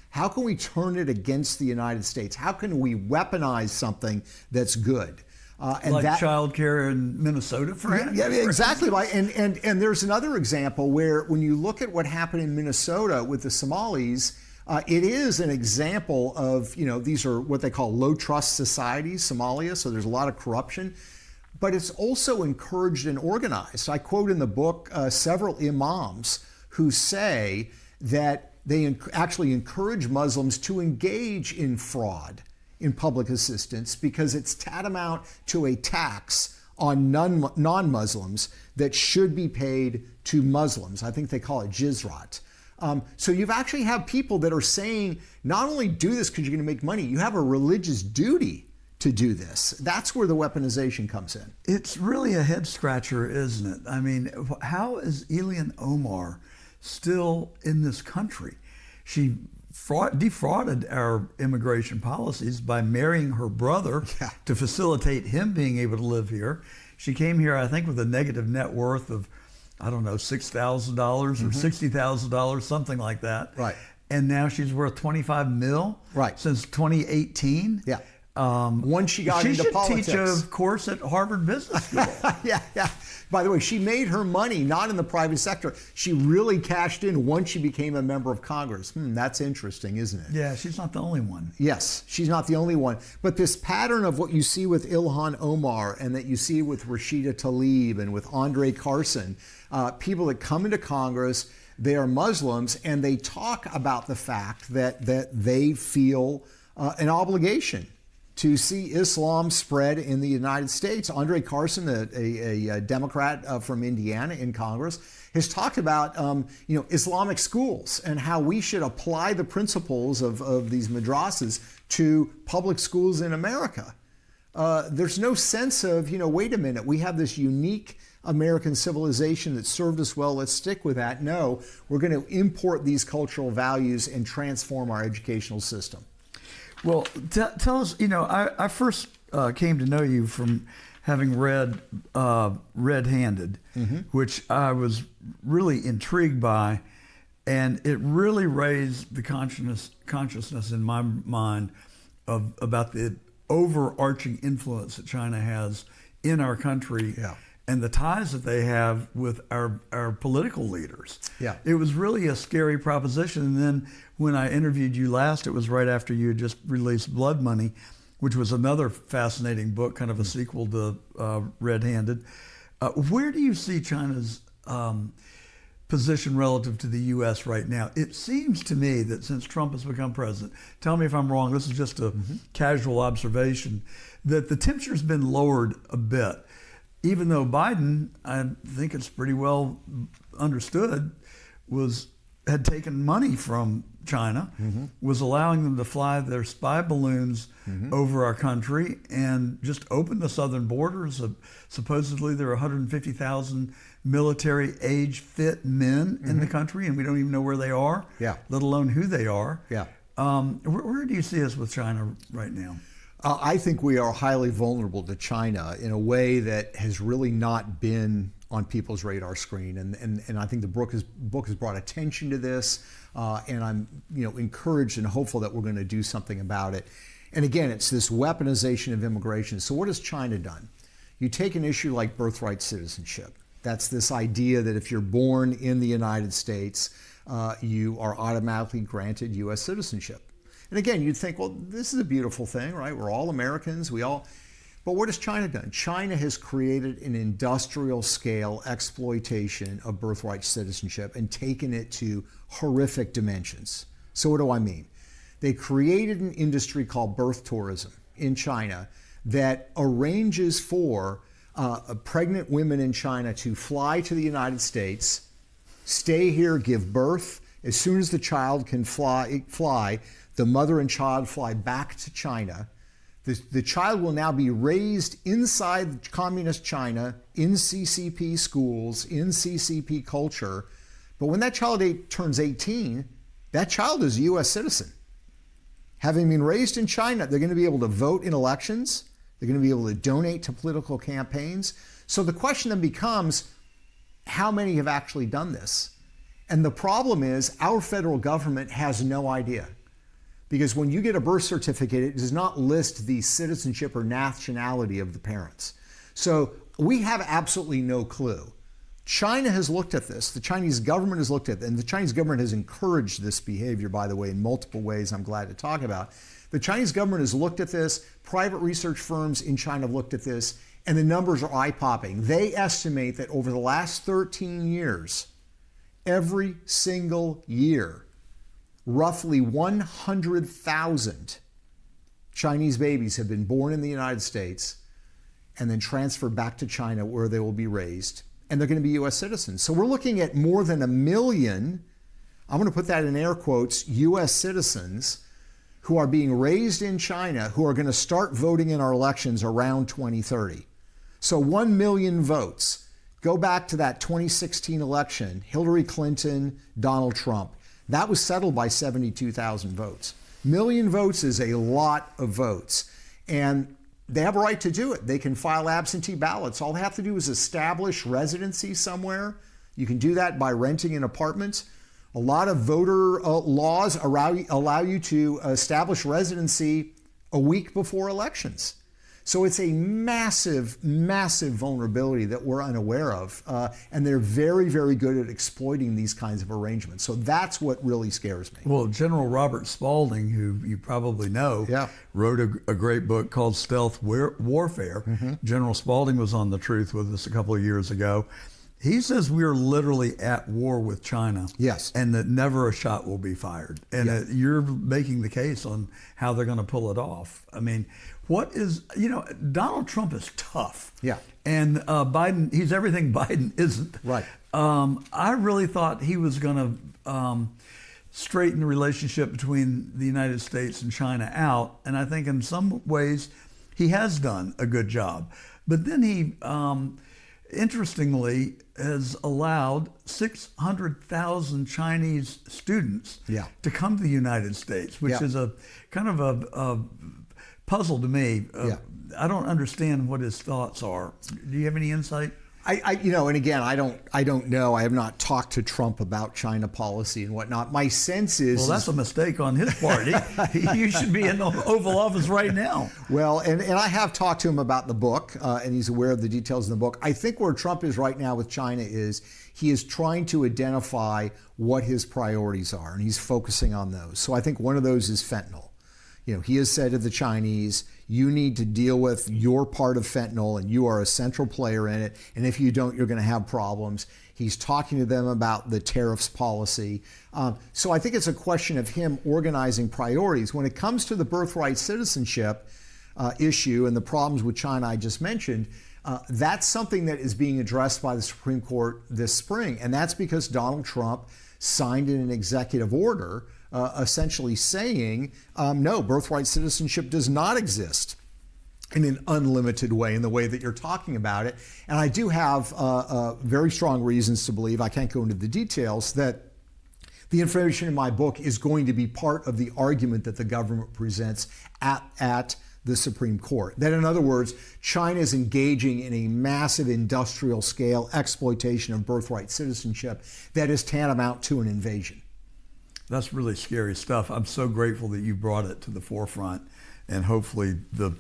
How can we turn it against the United States? How can we weaponize something that's good? And like child care in Minnesota, for instance? Yeah, exactly. And there's another example where when you look at what happened in Minnesota with the Somalis, it is an example of, these are what they call low trust societies, Somalia, so there's a lot of corruption, but it's also encouraged and organized. I quote in the book several imams who say that they actually encourage Muslims to engage in fraud in public assistance because it's tantamount to a tax on non-Muslims that should be paid to Muslims. I think they call it jizrat. So you've actually have people that are saying, not only do this because you're going to make money, you have a religious duty to do this. That's where the weaponization comes in. It's really a head scratcher, isn't it? I mean, how is Ilhan Omar still in this country? She defrauded our immigration policies by marrying her brother to facilitate him being able to live here. She came here, I think, with a negative net worth of, I don't know, $6,000 or $60,000, something like that. Right. And now she's worth $25 million since 2018. Yeah. Once she got into politics. She should teach a course at Harvard Business School. Yeah. By the way, she made her money not in the private sector. She really cashed in once she became a member of Congress. That's interesting, isn't it? Yeah, she's not the only one. Yes, she's not the only one. But this pattern of what you see with Ilhan Omar and that you see with Rashida Tlaib and with Andre Carson, people that come into Congress, they are Muslims, and they talk about the fact that they feel an obligation to see Islam spread in the United States. Andre Carson, a Democrat from Indiana in Congress, has talked about Islamic schools and how we should apply the principles of these madrasas to public schools in America. There's no sense of, wait a minute, we have this unique American civilization that served us well, let's stick with that. No, we're going to import these cultural values and transform our educational system. Well, tell us, I first came to know you from having read Red-Handed, which I was really intrigued by, and it really raised the consciousness in my mind about the overarching influence that China has in our country. Yeah. And the ties that they have with our political leaders. Yeah. It was really a scary proposition. And then when I interviewed you last, it was right after you had just released Blood Money, which was another fascinating book, kind of a sequel to Red-Handed. Where do you see China's position relative to the U.S. right now? It seems to me that since Trump has become president, tell me if I'm wrong, this is just a casual observation, that the temperature's been lowered a bit. Even though Biden, I think it's pretty well understood, had taken money from China, was allowing them to fly their spy balloons over our country and just opened the southern borders. Supposedly there are 150,000 military age fit men in the country, and we don't even know where they are, let alone who they are. Yeah. Where do you see us with China right now? I think we are highly vulnerable to China in a way that has really not been on people's radar screen, and I think the book has brought attention to this, and I'm encouraged and hopeful that we're going to do something about it. And again, it's this weaponization of immigration. So what has China done? You take an issue like birthright citizenship. That's this idea that if you're born in the United States, you are automatically granted U.S. citizenship. And again, you'd think, well, this is a beautiful thing, right? We're all Americans. But what has China done? China has created an industrial scale exploitation of birthright citizenship and taken it to horrific dimensions. So what do I mean? They created an industry called birth tourism in China that arranges for pregnant women in China to fly to the United States, stay here, give birth. As soon as the child can fly, the mother and child fly back to China. The child will now be raised inside communist China, in CCP schools, in CCP culture. But when that child turns 18, that child is a U.S. citizen. Having been raised in China, they're going to be able to vote in elections. They're going to be able to donate to political campaigns. So the question then becomes, how many have actually done this? And the problem is our federal government has no idea. Because when you get a birth certificate, it does not list the citizenship or nationality of the parents. So we have absolutely no clue. China has looked at this. The Chinese government has looked at it. And the Chinese government has encouraged this behavior, by the way, in multiple ways I'm glad to talk about. The Chinese government has looked at this. Private research firms in China have looked at this. And the numbers are eye-popping. They estimate that over the last 13 years, every single year, roughly 100,000 Chinese babies have been born in the United States and then transferred back to China where they will be raised, and they're going to be U.S. citizens. So we're looking at more than 1 million, I'm going to put that in air quotes, U.S. citizens who are being raised in China who are going to start voting in our elections around 2030. So 1 million votes. Go back to that 2016 election, Hillary Clinton, Donald Trump. That was settled by 72,000 votes. 1 million votes is a lot of votes. And they have a right to do it. They can file absentee ballots. All they have to do is establish residency somewhere. You can do that by renting an apartment. A lot of voter laws allow you to establish residency a week before elections. So it's a massive, massive vulnerability that we're unaware of. And they're very, very good at exploiting these kinds of arrangements. So that's what really scares me. Well, General Robert Spalding, who you probably know, wrote a great book called Stealth Warfare. Mm-hmm. General Spalding was on The Truth with us a couple of years ago. He says we're literally at war with China. Yes. And that never a shot will be fired. And you're making the case on how they're going to pull it off. I mean, what is, Donald Trump is tough. Yeah. And Biden, he's everything Biden isn't. Right. I really thought he was going to straighten the relationship between the United States and China out. And I think in some ways he has done a good job. But then he, interestingly, has allowed 600,000 Chinese students to come to the United States, which is a kind of a puzzle to me. I don't understand what his thoughts are. Do you have any insight? And again, I don't know. I have not talked to Trump about China policy and whatnot. My sense is... Well, that's a mistake on his part. You should be in the Oval Office right now. Well, and I have talked to him about the book, and he's aware of the details in the book. I think where Trump is right now with China is he is trying to identify what his priorities are, and he's focusing on those. So I think one of those is fentanyl. He has said to the Chinese, you need to deal with your part of fentanyl and you are a central player in it. And if you don't, you're going to have problems. He's talking to them about the tariffs policy. So I think it's a question of him organizing priorities. When it comes to the birthright citizenship issue and the problems with China I just mentioned, that's something that is being addressed by the Supreme Court this spring. And that's because Donald Trump signed in an executive order essentially saying, no, birthright citizenship does not exist in an unlimited way, in the way that you're talking about it. And I do have very strong reasons to believe, I can't go into the details, that the information in my book is going to be part of the argument that the government presents at the Supreme Court. That, in other words, China is engaging in a massive industrial scale exploitation of birthright citizenship that is tantamount to an invasion. That's really scary stuff. I'm so grateful that you brought it to the forefront, and hopefully the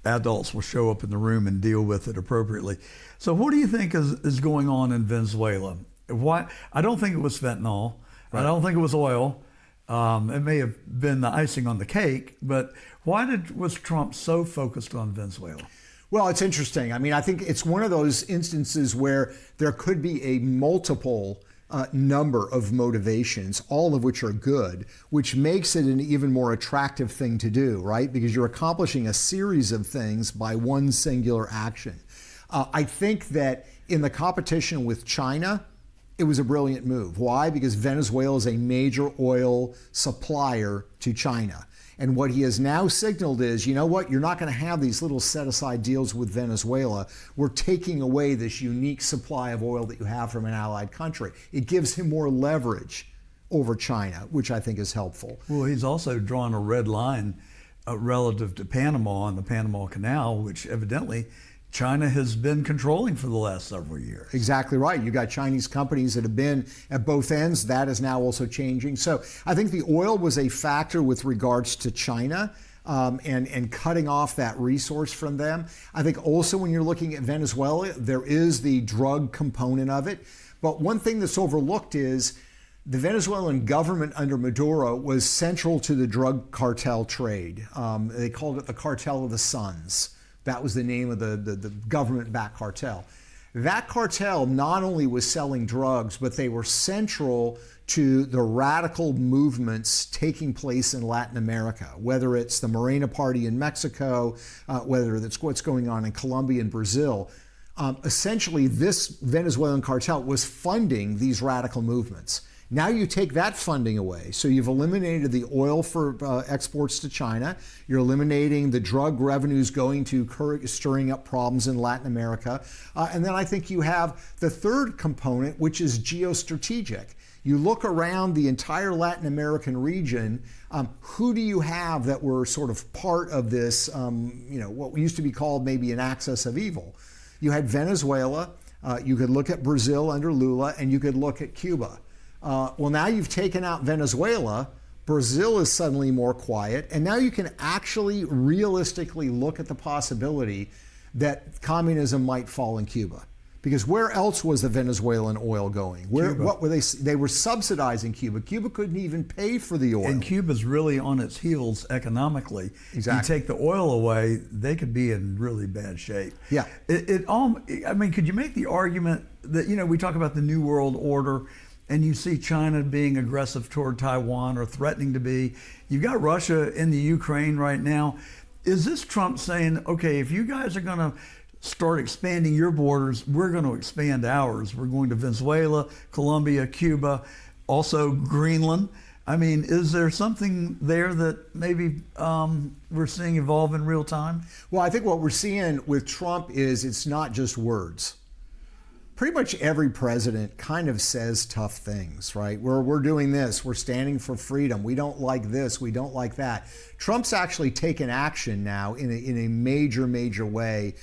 adults will show up in the room and deal with it appropriately. So what do you think is going on in Venezuela? Why? I don't think it was fentanyl. Right. I don't think it was oil. It may have been the icing on the cake, but why was Trump so focused on Venezuela? Well, it's interesting. I mean, I think it's one of those instances where there could be a multiple number of motivations, all of which are good, which makes it an even more attractive thing to do, right? Because you're accomplishing a series of things by one singular action. I think that in the competition with China, it was a brilliant move. Why? Because Venezuela is a major oil supplier to China. And what he has now signaled is, you know what, you're not going to have these little set-aside deals with Venezuela. We're taking away this unique supply of oil that you have from an allied country. It gives him more leverage over China, which I think is helpful. Well, he's also drawn a red line relative to Panama and the Panama Canal, which evidently China has been controlling for the last several years. Exactly right. You got Chinese companies that have been at both ends. That is now also changing. So I think the oil was a factor with regards to China and cutting off that resource from them. I think also when you're looking at Venezuela, there is the drug component of it. But one thing that's overlooked is the Venezuelan government under Maduro was central to the drug cartel trade. They called it the Cartel of the Suns. That was the name of the government-backed cartel. That cartel not only was selling drugs, but they were central to the radical movements taking place in Latin America, whether it's the Morena Party in Mexico, whether it's what's going on in Colombia and Brazil. Essentially, this Venezuelan cartel was funding these radical movements. Now you take that funding away. So you've eliminated the oil for exports to China. You're eliminating the drug revenues going to stirring up problems in Latin America. And then I think you have the third component, which is geostrategic. You look around the entire Latin American region, who do you have that were sort of part of this, what used to be called maybe an axis of evil? You had Venezuela, you could look at Brazil under Lula, and you could look at Cuba. Well, now you've taken out Venezuela, Brazil is suddenly more quiet, and now you can actually realistically look at the possibility that communism might fall in Cuba. Because where else was the Venezuelan oil going? What were they? They were subsidizing Cuba. Cuba couldn't even pay for the oil. And Cuba's really on its heels economically. Exactly. You take the oil away, they could be in really bad shape. Yeah. Could you make the argument that, we talk about the New World Order, and you see China being aggressive toward Taiwan or threatening to be. You've got Russia in the Ukraine right now. Is this Trump saying, okay, if you guys are going to start expanding your borders, we're going to expand ours. We're going to Venezuela, Colombia, Cuba, also Greenland. I mean, is there something there that maybe we're seeing evolve in real time? Well, I think what we're seeing with Trump is it's not just words. Pretty much every president kind of says tough things, right? We're doing this, we're standing for freedom, we don't like this, we don't like that. Trump's actually taken action now in a major, major way,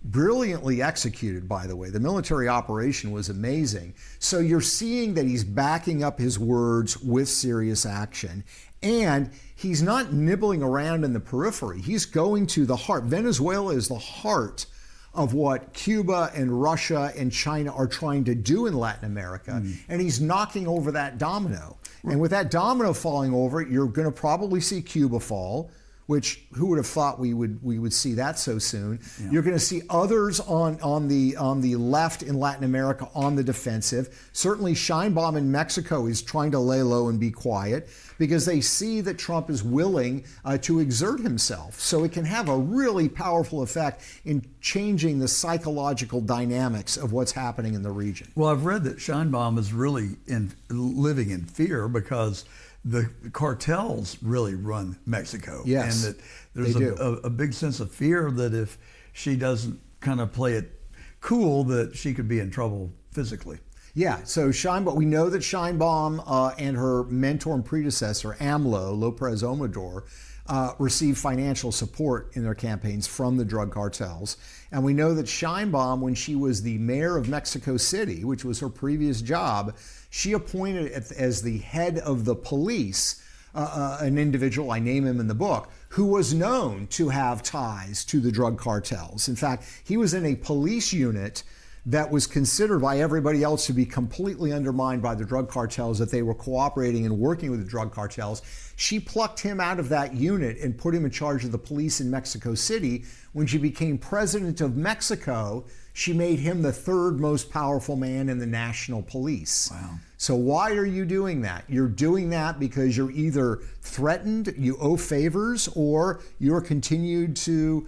brilliantly executed, by the way. The military operation was amazing. So you're seeing that he's backing up his words with serious action. And he's not nibbling around in the periphery. He's going to the heart. Venezuela is the heart of what Cuba and Russia and China are trying to do in Latin America. And he's knocking over that domino. And with that domino falling over, you're going to probably see Cuba fall, which who would have thought we would see that so soon. Yeah. You're going to see others on the left in Latin America on the defensive. Certainly Sheinbaum in Mexico is trying to lay low and be quiet because they see that Trump is willing to exert himself. So it can have a really powerful effect in changing the psychological dynamics of what's happening in the region. Well, I've read that Sheinbaum is really living in fear because the cartels really run Mexico. Yes, and that there's a big sense of fear that if she doesn't kind of play it cool, that she could be in trouble physically. Yeah, so we know that Sheinbaum and her mentor and predecessor, AMLO, López Obrador, received financial support in their campaigns from the drug cartels. And we know that Sheinbaum, when she was the mayor of Mexico City, which was her previous job, she appointed as the head of the police an individual, I name him in the book, who was known to have ties to the drug cartels. In fact, he was in a police unit that was considered by everybody else to be completely undermined by the drug cartels, that they were cooperating and working with the drug cartels. She plucked him out of that unit and put him in charge of the police in Mexico City. When she became president of Mexico, she made him the third most powerful man in the national police. Wow. So why are you doing that? You're doing that because you're either threatened, you owe favors, or you're continued to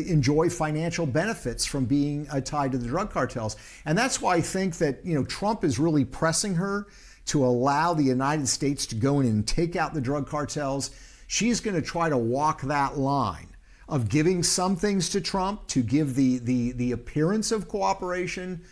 enjoy financial benefits from being tied to the drug cartels. And that's why I think that, Trump is really pressing her to allow the United States to go in and take out the drug cartels. She's going to try to walk that line of giving some things to Trump to give the appearance of cooperation,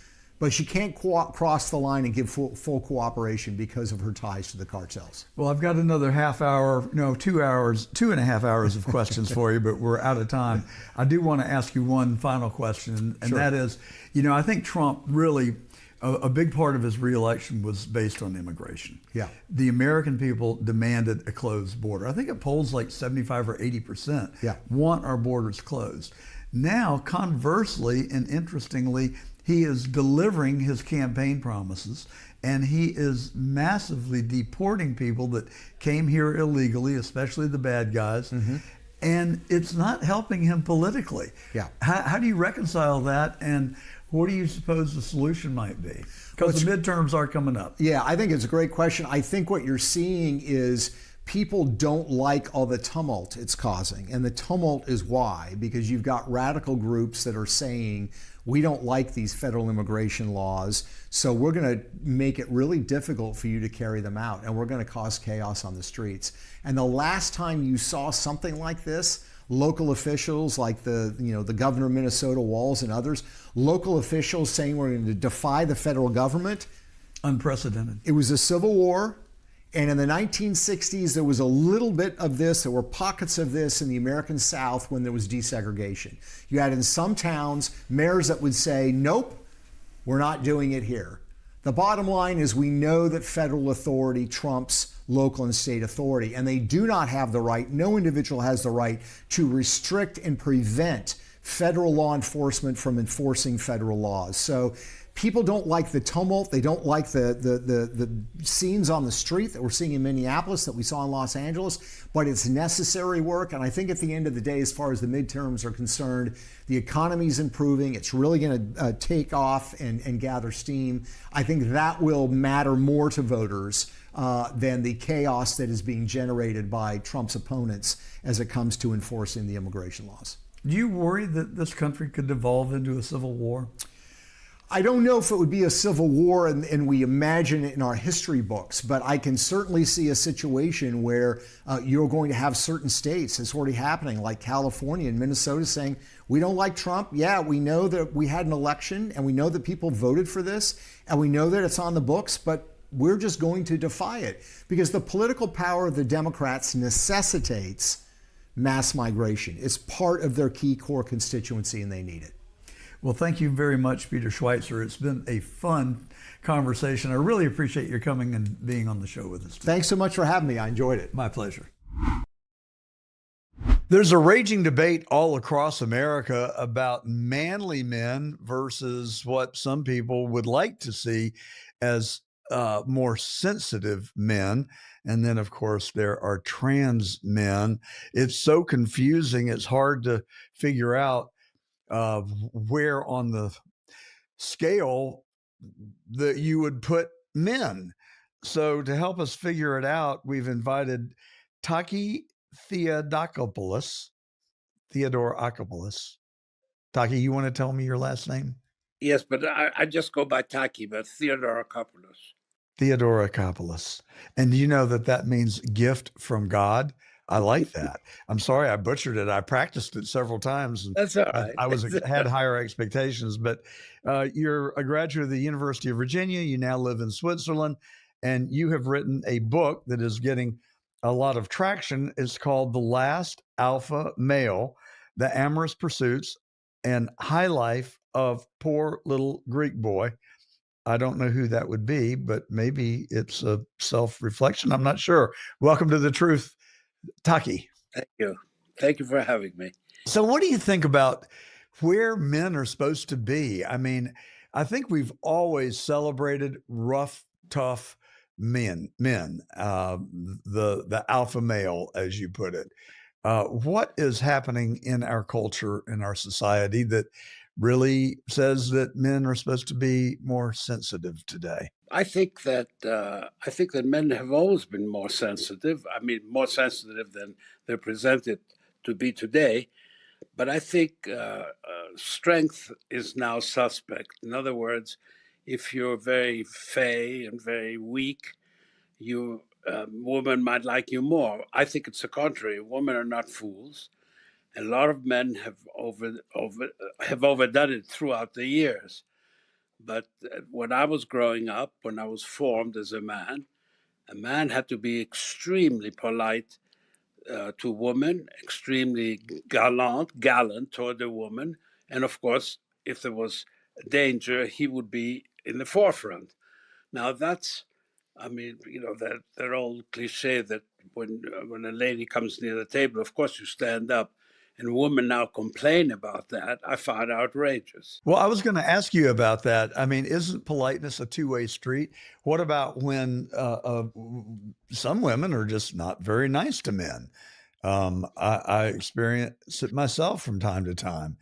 but she can't cross the line and give full cooperation because of her ties to the cartels. Well, I've got another 2.5 hours of questions for you, but we're out of time. I do want to ask you one final question, and Sure. that is, I think Trump really, a big part of his reelection was based on immigration. Yeah. The American people demanded a closed border. I think it polls like 75 or 80% want our borders closed. Now, conversely and interestingly, he is delivering his campaign promises, and he is massively deporting people that came here illegally, especially the bad guys. And it's not helping him politically. Yeah. How do you reconcile that, and what do you suppose the solution might be? Because the midterms are coming up. Yeah, I think it's a great question. I think what you're seeing is people don't like all the tumult it's causing. And the tumult is why, because you've got radical groups that are saying, we don't like these federal immigration laws, so we're going to make it really difficult for you to carry them out, and we're going to cause chaos on the streets. And the last time you saw something like this, local officials like the governor of Minnesota, Walz, and others, local officials saying we're going to defy the federal government. Unprecedented. It was a civil war. And in the 1960s, there was a little bit of this. There were pockets of this in the American South when there was desegregation. You had in some towns mayors that would say, nope, we're not doing it here. The bottom line is we know that federal authority trumps local and state authority, and they do not have the right, no individual has the right to restrict and prevent federal law enforcement from enforcing federal laws. So people don't like the tumult. They don't like the scenes on the street that we're seeing in Minneapolis, that we saw in Los Angeles, but it's necessary work. And I think at the end of the day, as far as the midterms are concerned, the economy's improving. It's really going to take off and gather steam. I think that will matter more to voters than the chaos that is being generated by Trump's opponents as it comes to enforcing the immigration laws. Do you worry that this country could devolve into a civil war? I don't know if it would be a civil war and we imagine it in our history books, but I can certainly see a situation where you're going to have certain states, it's already happening, like California and Minnesota, saying, we don't like Trump. Yeah, we know that we had an election and we know that people voted for this and we know that it's on the books, but we're just going to defy it because the political power of the Democrats necessitates mass migration. It's part of their key core constituency and they need it. Well, thank you very much, Peter Schweizer. It's been a fun conversation. I really appreciate your coming and being on the show with us today. Thanks so much for having me. I enjoyed it. My pleasure. There's a raging debate all across America about manly men versus what some people would like to see as more sensitive men. And then, of course, there are trans men. It's so confusing. It's hard to figure out where on the scale that you would put men. So to help us figure it out, we've invited Taki Theodakopoulos. Taki, you want to tell me your last name? Yes, but I just go by Taki, but Theodorakopoulos. Theodorakopoulos. And do you know that means gift from God? I like that. I'm sorry I butchered it. I practiced it several times. And That's all right. I had higher expectations, but you're a graduate of the University of Virginia. You now live in Switzerland, and you have written a book that is getting a lot of traction. It's called The Last Alpha Male, The Amorous Pursuits and High Life of Poor Little Greek Boy. I don't know who that would be, but maybe it's a self-reflection. I'm not sure. Welcome to The Truth, Taki. Thank you. Thank you for having me. So what do you think about where men are supposed to be? I mean, I think we've always celebrated rough, tough men, the alpha male, as you put it. What is happening in our culture, in our society, that really says that men are supposed to be more sensitive today? I think that men have always been more sensitive. I mean, more sensitive than they're presented to be today. But I think strength is now suspect. In other words, if you're very fey and very weak, you women might like you more. I think it's the contrary. Women are not fools. A lot of men have overdone it throughout the years. But when I was growing up, when I was formed as a man had to be extremely polite to women, extremely gallant toward a woman. And of course, if there was danger, he would be in the forefront. Now that's, I mean, that old cliche that when a lady comes near the table, of course you stand up. And women now complain about that. I find outrageous. Well, I was going to ask you about that. I mean, isn't politeness a two-way street? What about when some women are just not very nice to men? I experience it myself from time to time,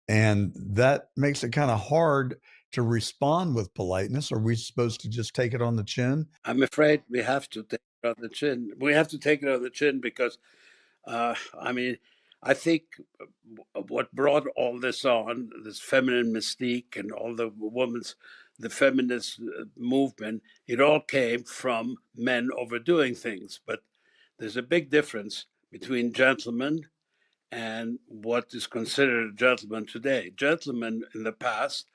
and that makes it kind of hard to respond with politeness. Are we supposed to just take it on the chin? I'm afraid we have to take it on the chin. We have to take it on the chin because, I mean, I think what brought all this on, this feminine mystique and all the feminist movement, it all came from men overdoing things. But there's a big difference between gentlemen and what is considered a gentleman today. Gentlemen in the past,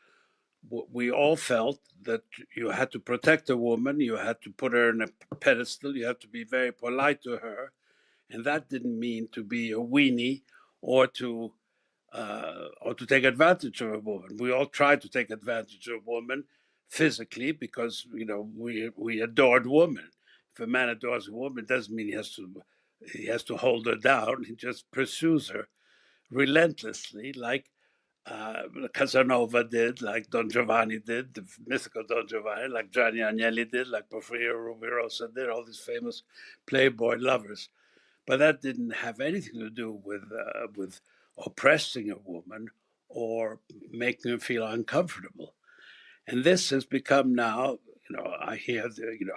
we all felt that you had to protect a woman, you had to put her in a pedestal, you had to be very polite to her. And that didn't mean to be a weenie or to take advantage of a woman. We all tried to take advantage of a woman physically because we adored women. If a man adores a woman, it doesn't mean he has to hold her down. He just pursues her relentlessly, like Casanova did, like Don Giovanni did, the mythical Don Giovanni, like Gianni Agnelli did, like Porfirio Rubirosa did, all these famous playboy lovers. But that didn't have anything to do with oppressing a woman or making her feel uncomfortable. And this has become now, I hear,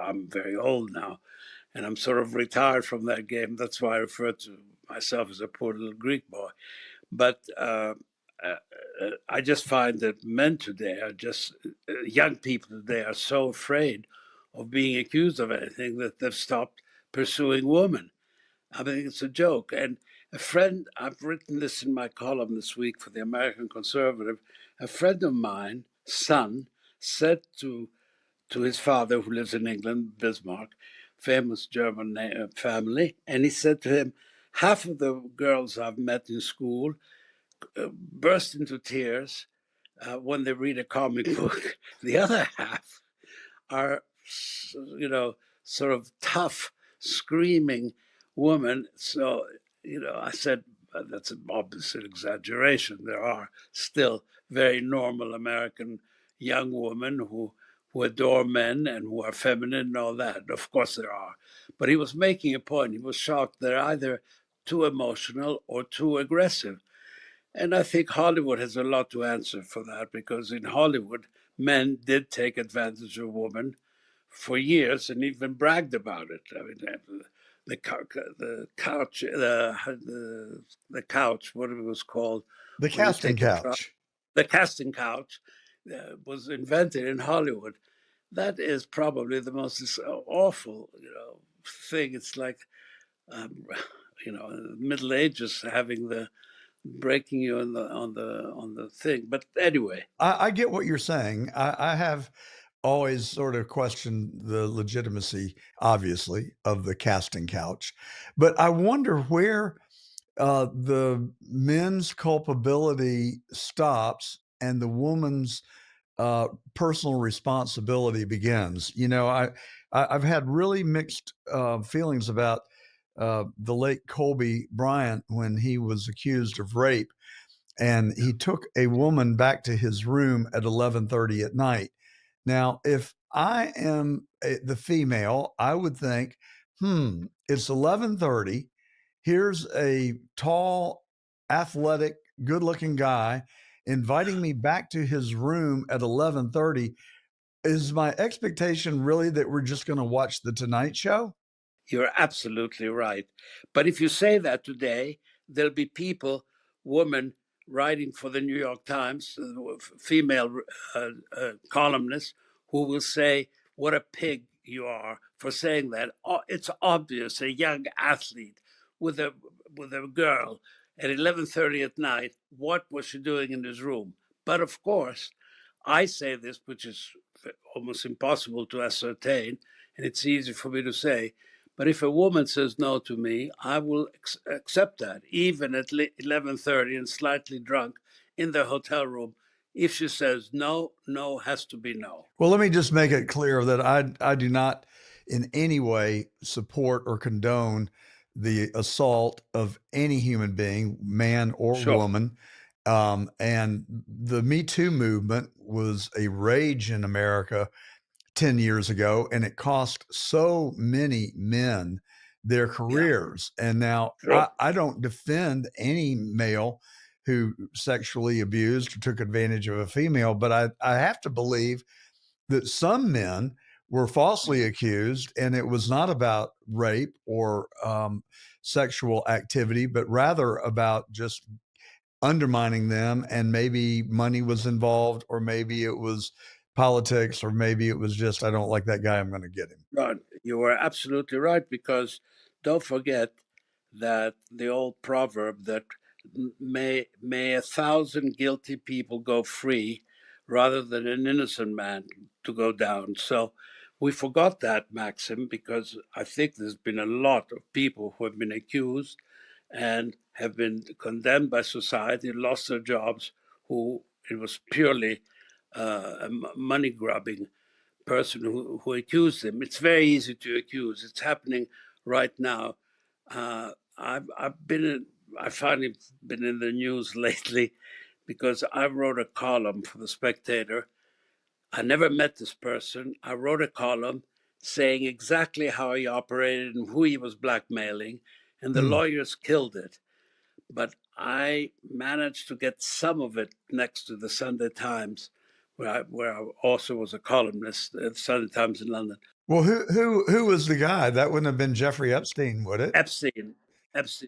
I'm very old now, and I'm sort of retired from that game. That's why I refer to myself as a poor little Greek boy. But I just find that men today are just, young people today are so afraid of being accused of anything that they've stopped pursuing women. I think it's a joke. And a friend, I've written this in my column this week for the American Conservative, a friend of mine, son, said to his father, who lives in England, Bismarck, famous German family, and he said to him, half of the girls I've met in school burst into tears when they read a comic book. The other half are, sort of tough, screaming women. So, I said, that's an opposite exaggeration. There are still very normal American young women who adore men and who are feminine and all that. Of course there are. But he was making a point. He was shocked they're either too emotional or too aggressive. And I think Hollywood has a lot to answer for that, because in Hollywood, men did take advantage of women for years and even bragged about it. I mean, the couch, what it was called, The casting couch. The casting couch was invented in Hollywood. That is probably the most awful, thing. It's like, Middle Ages having the breaking you on the thing. But anyway, I get what you're saying. I have always sort of questioned the legitimacy, obviously, of the casting couch, but I wonder where the men's culpability stops and the woman's personal responsibility begins. I've had really mixed feelings about the late Kobe Bryant when he was accused of rape, and he took a woman back to his room at 11:30 at night. Now, if I am the female, I would think, it's 11:30. Here's a tall, athletic, good-looking guy, inviting me back to his room at 11:30. Is my expectation really that we're just going to watch The Tonight Show? You're absolutely right. But if you say that today, there'll be people, women writing for the New York Times, female columnists, who will say, "What a pig you are for saying that." It's obvious a young athlete with a girl at 11:30 at night. What was she doing in his room? But of course, I say this, which is almost impossible to ascertain, and it's easy for me to say. But if a woman says no to me, I will accept that, even at 11:30 and slightly drunk in the hotel room. If she says no, no has to be no. Well, let me just make it clear that I do not in any way support or condone the assault of any human being, man or Sure. woman. And the Me Too movement was a rage in America 10 years ago, and it cost so many men their careers. And now Sure. I don't defend any male who sexually abused or took advantage of a female, but I have to believe that some men were falsely accused, and it was not about rape or sexual activity, but rather about just undermining them, and maybe money was involved, or maybe it was politics, or maybe it was just, I don't like that guy, I'm going to get him. No, you are absolutely right, because don't forget that the old proverb that may 1,000 guilty people go free rather than an innocent man to go down. So we forgot that maxim, because I think there's been a lot of people who have been accused and have been condemned by society, lost their jobs, who it was purely a money grubbing person who accused them. It's very easy to accuse. It's happening right now. I've finally been in the news lately because I wrote a column for the Spectator. I never met this person. I wrote a column saying exactly how he operated and who he was blackmailing, and the lawyers killed it. But I managed to get some of it next to the Sunday Times, where I also was a columnist at the Sunday Times in London. Well, who was the guy? That wouldn't have been Jeffrey Epstein, would it? Epstein,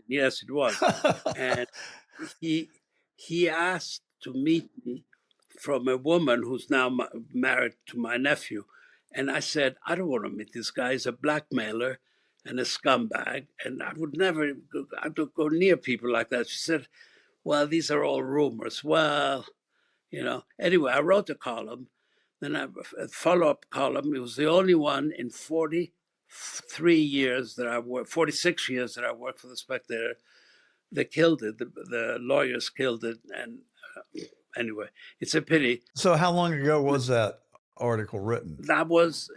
yes, it was. And he asked to meet me from a woman who's now married to my nephew. And I said, I don't want to meet this guy. He's a blackmailer and a scumbag, and I would never go near people like that. She said, well, these are all rumors. Well, anyway, I wrote a column. Then a follow-up column. It was the only one in 46 years that I worked for the Spectator. They killed it. The lawyers killed it. And anyway, it's a pity. So how long ago was that article written? That was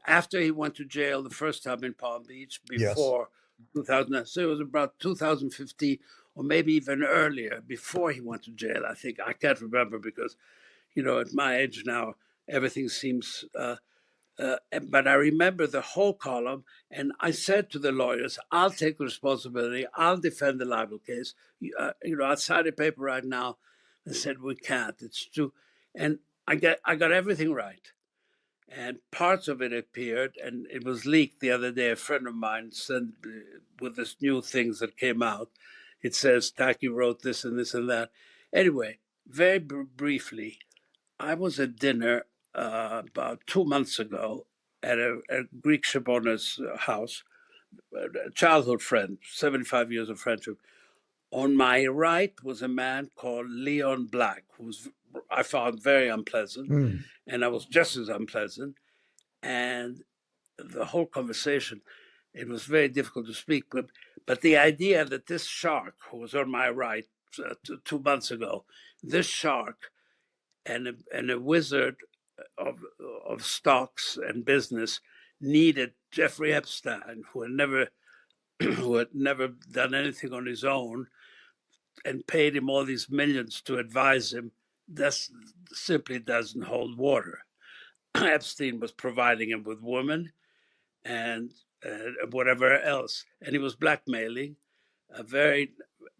after he went to jail the first time in Palm Beach, before 2000. So it was about 2015, or maybe even earlier, before he went to jail. I think, I can't remember, because at my age now everything seems but I remember the whole column, and I said to the lawyers, I'll take responsibility, I'll defend the libel case. I'll sign a paper right now. They said, we can't, it's too, and I got everything right. And parts of it appeared, and it was leaked the other day. A friend of mine sent with this new things that came out. It says Taki wrote this and this and that. Anyway, very briefly, I was at dinner about 2 months ago at a Greek shipowner's house, a childhood friend, 75 years of friendship. On my right was a man called Leon Black, who I found very unpleasant, and I was just as unpleasant. And the whole conversation, it was very difficult to speak. But the idea that this shark, who was on my right 2 months ago, this shark and a wizard of stocks and business needed Jeffrey Epstein, who had never done anything on his own, and paid him all these millions to advise him, that simply doesn't hold water. Epstein was providing him with women and whatever else, and he was blackmailing a very,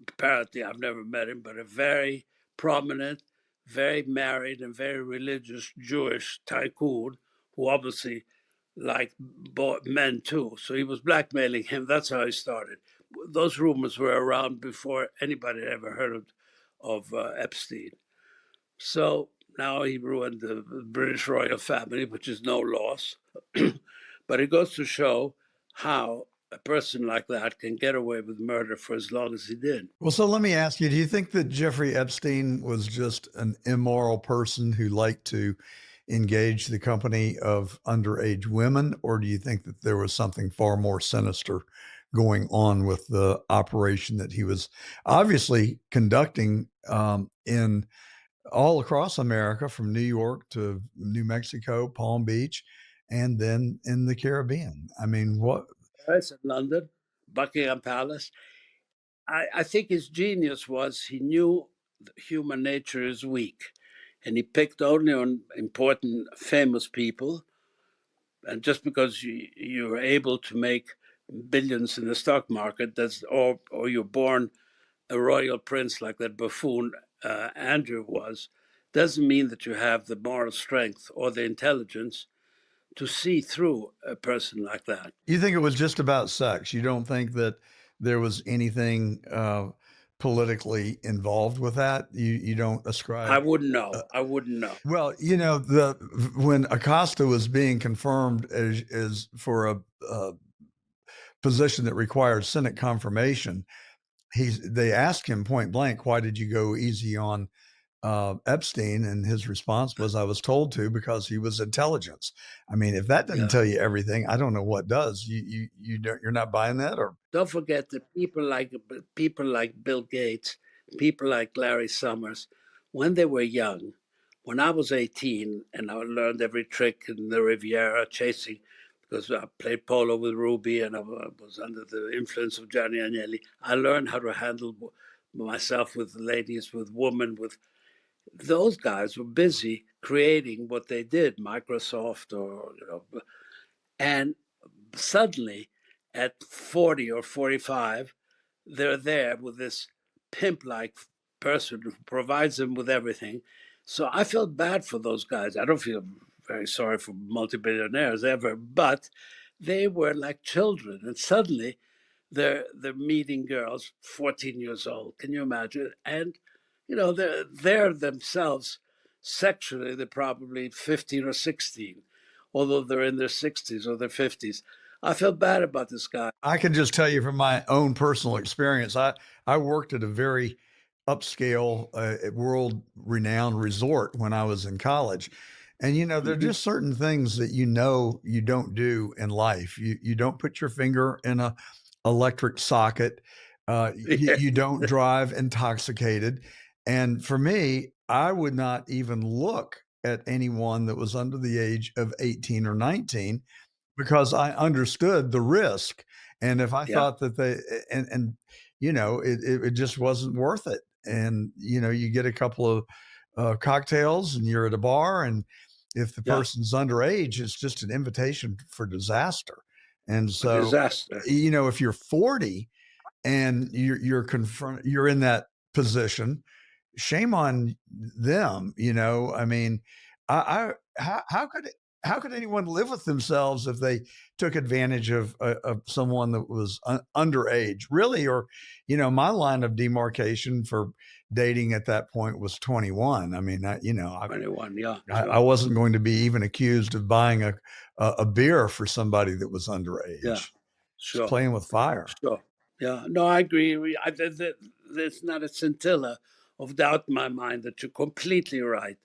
apparently I've never met him, but a very prominent, very married and very religious Jewish tycoon who obviously liked men too. So he was blackmailing him. That's how he started. Those rumors were around before anybody had ever heard of Epstein. So now he ruined the British royal family, which is no loss. But it goes to show how a person like that can get away with murder for as long as he did. Well, so let me ask you, do you think that Jeffrey Epstein was just an immoral person who liked to engage the company of underage women, or do you think that there was something far more sinister going on with the operation that he was obviously conducting in all across America, from New York to New Mexico, Palm Beach, and then in the Caribbean? I mean, what? Paris and London, Buckingham Palace. I think his genius was he knew human nature is weak, and he picked only on important, famous people. And just because you're able to make billions in the stock market, or you're born a royal prince like that buffoon Andrew was, doesn't mean that you have the moral strength or the intelligence to see through a person like that. You think it was just about sex? You don't think that there was anything politically involved with that? You don't ascribe? I wouldn't know. I wouldn't know. Well, when Acosta was being confirmed as for a position that required Senate confirmation, they asked him point blank, "Why did you go easy on Epstein?" And his response was, "I was told to because he was intelligence." I mean, if that doesn't tell you everything, I don't know what does. You're not buying that? Or don't forget that people like Bill Gates, people like Larry Summers, when they were young, when I was 18 and I learned every trick in the Riviera chasing, because I played polo with Ruby and I was under the influence of Gianni Agnelli, I learned how to handle myself with ladies, with women, with those guys were busy creating what they did, Microsoft and suddenly at 40 or 45, they're there with this pimp-like person who provides them with everything. So I felt bad for those guys. I don't feel very sorry for multi-billionaires ever, but they were like children. And suddenly they're meeting girls, 14 years old. Can you imagine? And they're themselves sexually, they're probably 15 or 16, although they're in their 60s or their 50s. I feel bad about this guy. I can just tell you from my own personal experience, I worked at a very upscale, world-renowned resort when I was in college. And, there are just certain things that you don't do in life. You don't put your finger in a electric socket. You don't drive intoxicated. And for me, I would not even look at anyone that was under the age of 18 or 19 because I understood the risk. And if I thought that it just wasn't worth it. And, you get a couple of cocktails and you're at a bar, and if the person's underage, it's just an invitation for disaster. And so, if you're 40 and you're in that position, shame on them. I mean, how could anyone live with themselves if they took advantage of someone that was underage, really? Or, my line of demarcation for dating at that point was 21. I mean, 21, yeah. I wasn't going to be even accused of buying a beer for somebody that was underage. Yeah, sure. Just playing with fire. Sure. Yeah, no, I agree. There's not a scintilla of doubt in my mind that you're completely right.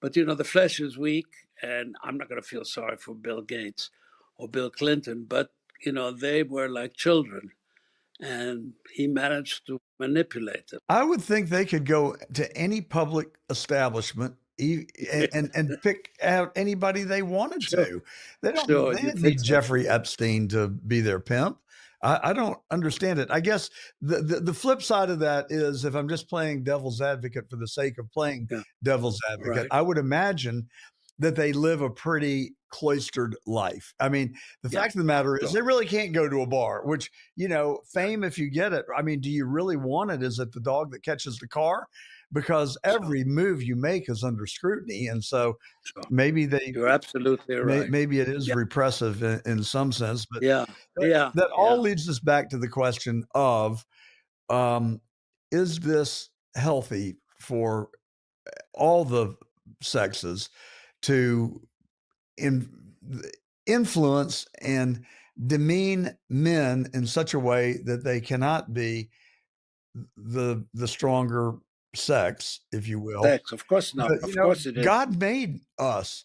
But, the flesh is weak, and I'm not going to feel sorry for Bill Gates or Bill Clinton, but, they were like children, and he managed to manipulate them. I would think they could go to any public establishment and pick out anybody they wanted to. They didn't need Jeffrey Epstein to be their pimp. I don't understand it. I guess the flip side of that is, if I'm just playing devil's advocate for the sake of playing devil's advocate, I would imagine that they live a pretty cloistered life. I mean, the Yeah, fact of the matter is sure. they really can't go to a bar, which, fame, if you get it, I mean, do you really want it? Is it the dog that catches the car? Because every move you make is under scrutiny. And so Sure. maybe You're absolutely right. maybe it is Yeah. repressive in some sense, but Yeah. Yeah. that all Yeah. leads us back to the question of, is this healthy for all the sexes to influence and demean men in such a way that they cannot be the stronger sex, if you will? Sex, of course not. But Of course it is. God made us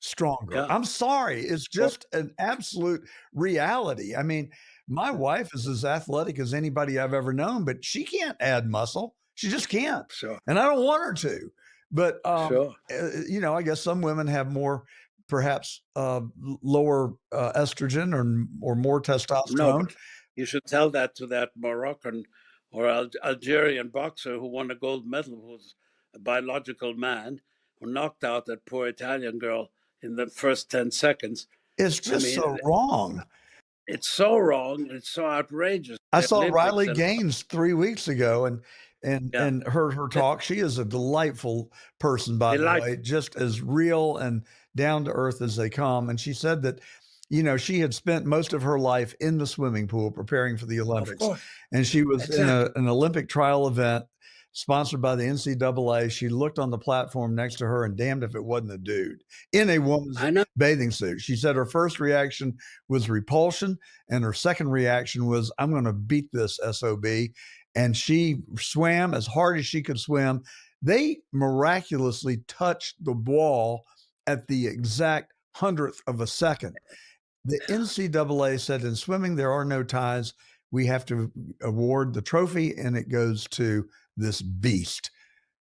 stronger. Yeah. I'm sorry, it's Well, just an absolute reality. I mean, my wife is as athletic as anybody I've ever known, but she can't add muscle. She just can't, sure. and I don't want her to. But Sure. I guess some women have more, perhaps lower estrogen or more No, testosterone. but you should tell that to that Moroccan or Algerian boxer who won a gold medal, who was a biological man, who knocked out that poor Italian girl in the first 10 seconds. It's I just mean, so wrong. it's so wrong. And it's so outrageous. I The saw Olympics Riley and Gaines 3 weeks ago and yeah, heard her talk. She is a delightful person, by the way, delightful. just as real and down to earth as they come. And she said that, she had spent most of her life in the swimming pool preparing for the Of Olympics. course. And she was in Exactly. an Olympic trial event sponsored by the NCAA. She looked on the platform next to her, and damned if it wasn't a dude in a woman's I know. bathing suit. She said her first reaction was repulsion, and her second reaction was, I'm going to beat this SOB. And she swam as hard as she could swim. They miraculously touched the wall at the exact 100th of a second. The NCAA said in swimming, there are no ties. We have to award the trophy, and it goes to this beast.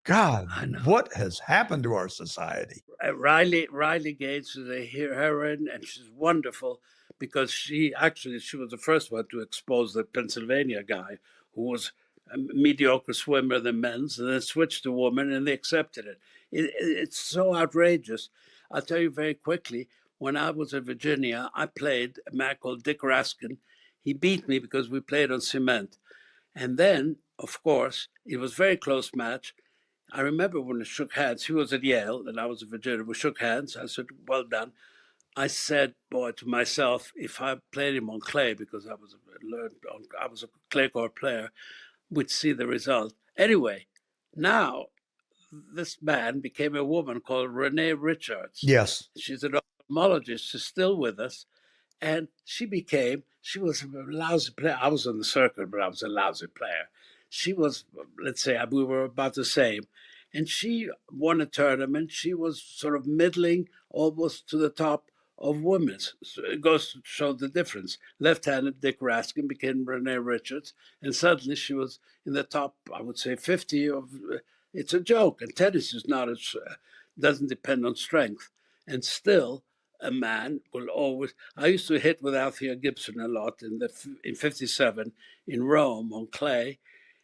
God, I know. what has happened to our society? Riley Gates is a heroine, and she's wonderful because she was the first one to expose the Pennsylvania guy who was a mediocre swimmer in the men's, and then switched to women, and they accepted it. It's so outrageous. I'll tell you very quickly. When I was in Virginia, I played a man called Dick Raskin. He beat me because we played on cement. And then, of course, it was a very close match. I remember when we shook hands. He was at Yale and I was at Virginia. We shook hands. I said, well done. I said, boy, to myself, if I played him on clay, because I was a clay court player, we'd see the result. Anyway, now this man became a woman called Renée Richards. Yes. She's an ophthalmologist. She's still with us. And she was a lousy player. I was on the circuit, but I was a lousy player. She was, let's say, we were about the same. And she won a tournament. She was sort of middling, almost to the top of women's. So it goes to show the difference. Left-handed Dick Raskin became Renée Richards. And suddenly she was in the top, I would say, 50 of, it's a joke. And tennis is not, doesn't depend on strength. And still, a man will always. I used to hit with Althea Gibson a lot in '57 in Rome on clay,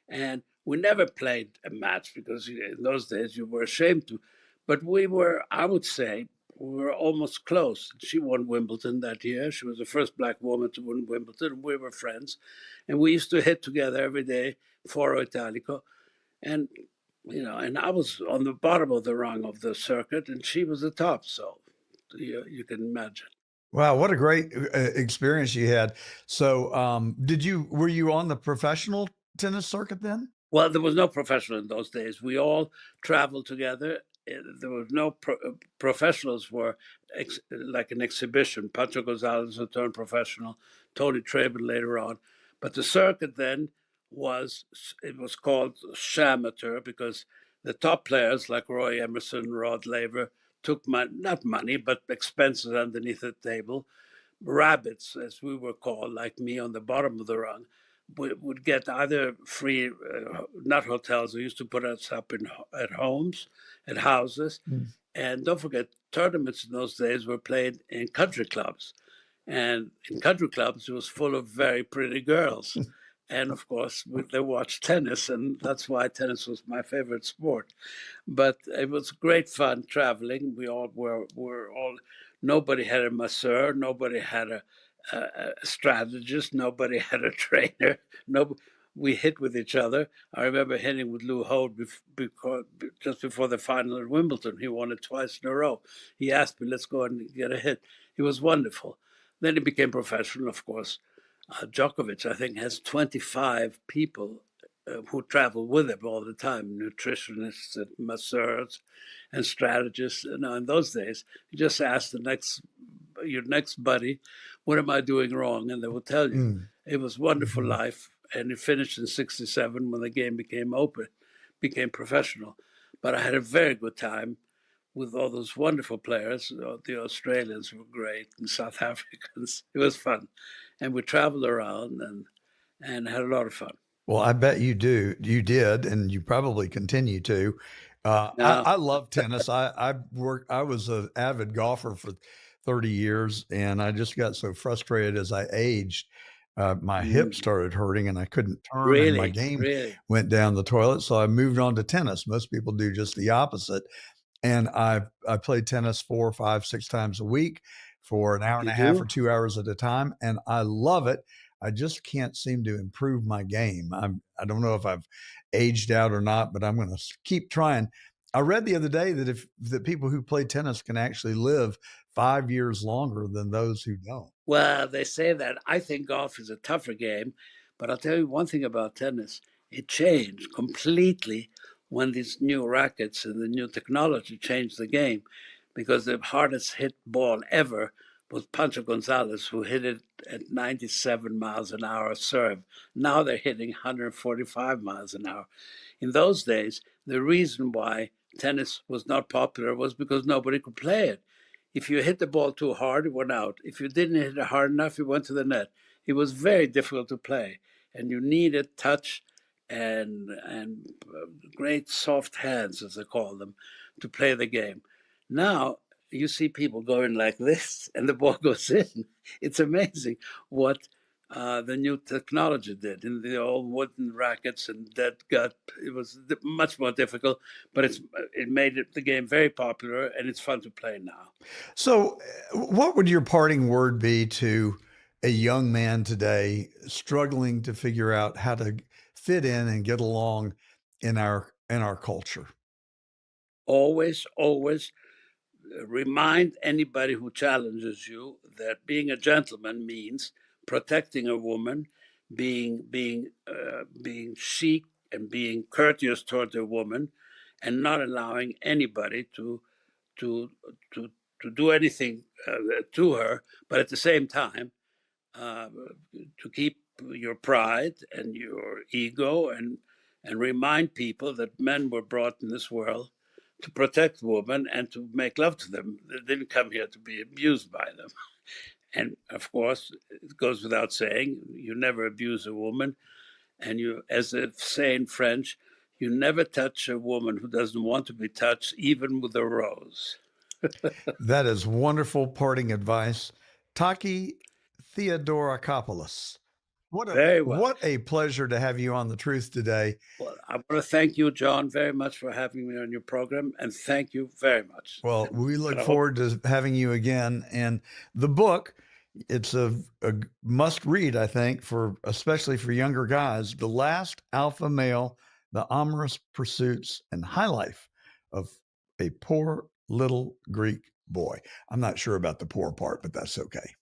and we never played a match because in those days you were ashamed to. But we were, I would say, we were almost close. She won Wimbledon that year. She was the first black woman to win Wimbledon. We were friends, and we used to hit together every day, Foro Italico, and and I was on the bottom of the rung of the circuit, and she was the top. So. You can imagine. Wow, what a great experience you had. So, were you on the professional tennis circuit then? Well, there was no professional in those days. We all traveled together. There was no professionals. Were like an exhibition. Pancho Gonzalez turned professional. Tony Traben later on, but the circuit then was called Shamateur because the top players like Roy Emerson, Rod Laver took not money, but expenses underneath the table. Rabbits, as we were called, like me on the bottom of the rung, would get either free, not hotels. They used to put us up at homes, at houses. And don't forget, tournaments in those days were played in country clubs. And in country clubs, it was full of very pretty girls. And of course, they watched tennis, and that's why tennis was my favorite sport. But it was great fun traveling. We all were all. Nobody had a masseur. Nobody had a strategist. Nobody had a trainer. No, we hit with each other. I remember hitting with Lou Hode just before the final at Wimbledon. He won it twice in a row. He asked me, "Let's go and get a hit." He was wonderful. Then he became professional, of course. Djokovic, I think, has 25 people who travel with him all the time, nutritionists and masseurs and strategists. Now, in those days, you just ask your next buddy, what am I doing wrong? And they will tell you. It was wonderful life. And it finished in 67 when the game became professional. But I had a very good time with all those wonderful players. The Australians were great and South Africans. It was fun. And we traveled around and had a lot of fun. Well, I bet you did, and you probably continue to. I love tennis. I was an avid golfer for 30 years, and I just got so frustrated as I aged. My hip started hurting, and I couldn't turn, and my game went down the toilet. So I moved on to tennis. Most people do just the opposite. And I played tennis 4, 5, 6 times a week for an hour and a half or 2 hours at a time, and I love it. I just can't seem to improve my game. I don't know if I've aged out or not, but I'm going to keep trying. I read the other day that people who play tennis can actually live 5 years longer than those who don't. Well, they say that. I think golf is a tougher game, but I'll tell you one thing about tennis. It changed completely when these new rackets and the new technology changed the game, because the hardest hit ball ever was Pancho Gonzalez, who hit it at 97 miles an hour serve. Now they're hitting 145 miles an hour. In those days, the reason why tennis was not popular was because nobody could play it. If you hit the ball too hard, it went out. If you didn't hit it hard enough, it went to the net. It was very difficult to play, and you needed touch and great soft hands, as they call them, to play the game. Now you see people going like this, and the ball goes in. It's amazing what the new technology did. In the old wooden rackets and that it was much more difficult, but it made the game very popular, and it's fun to play now. So what would your parting word be to a young man today struggling to figure out how to fit in and get along in our culture? Always remind anybody who challenges you that being a gentleman means protecting a woman, being chic and being courteous toward a woman, and not allowing anybody to do anything to her, but at the same time to keep your pride and your ego, and remind people that men were brought in this world to protect women and to make love to them. They didn't come here to be abused by them. And of course, it goes without saying, you never abuse a woman. And you, as they say in French, you never touch a woman who doesn't want to be touched, even with a rose. That is wonderful parting advice. Taki Theodorakopoulos. What a pleasure to have you on The Truth today. Well, I want to thank you, John, very much for having me on your program, and thank you very much. Well, we look forward to having you again. And the book, it's a must read, I think, especially for younger guys. The Last Alpha Male, The Amorous Pursuits and High Life of a Poor Little Greek Boy. I'm not sure about the poor part, but that's okay.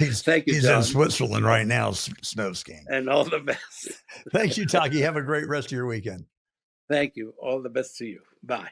Thank you, he's John. in Switzerland right now, snow skiing. And all the best. Thank you, Taki. Have a great rest of your weekend. Thank you. All the best to you. Bye.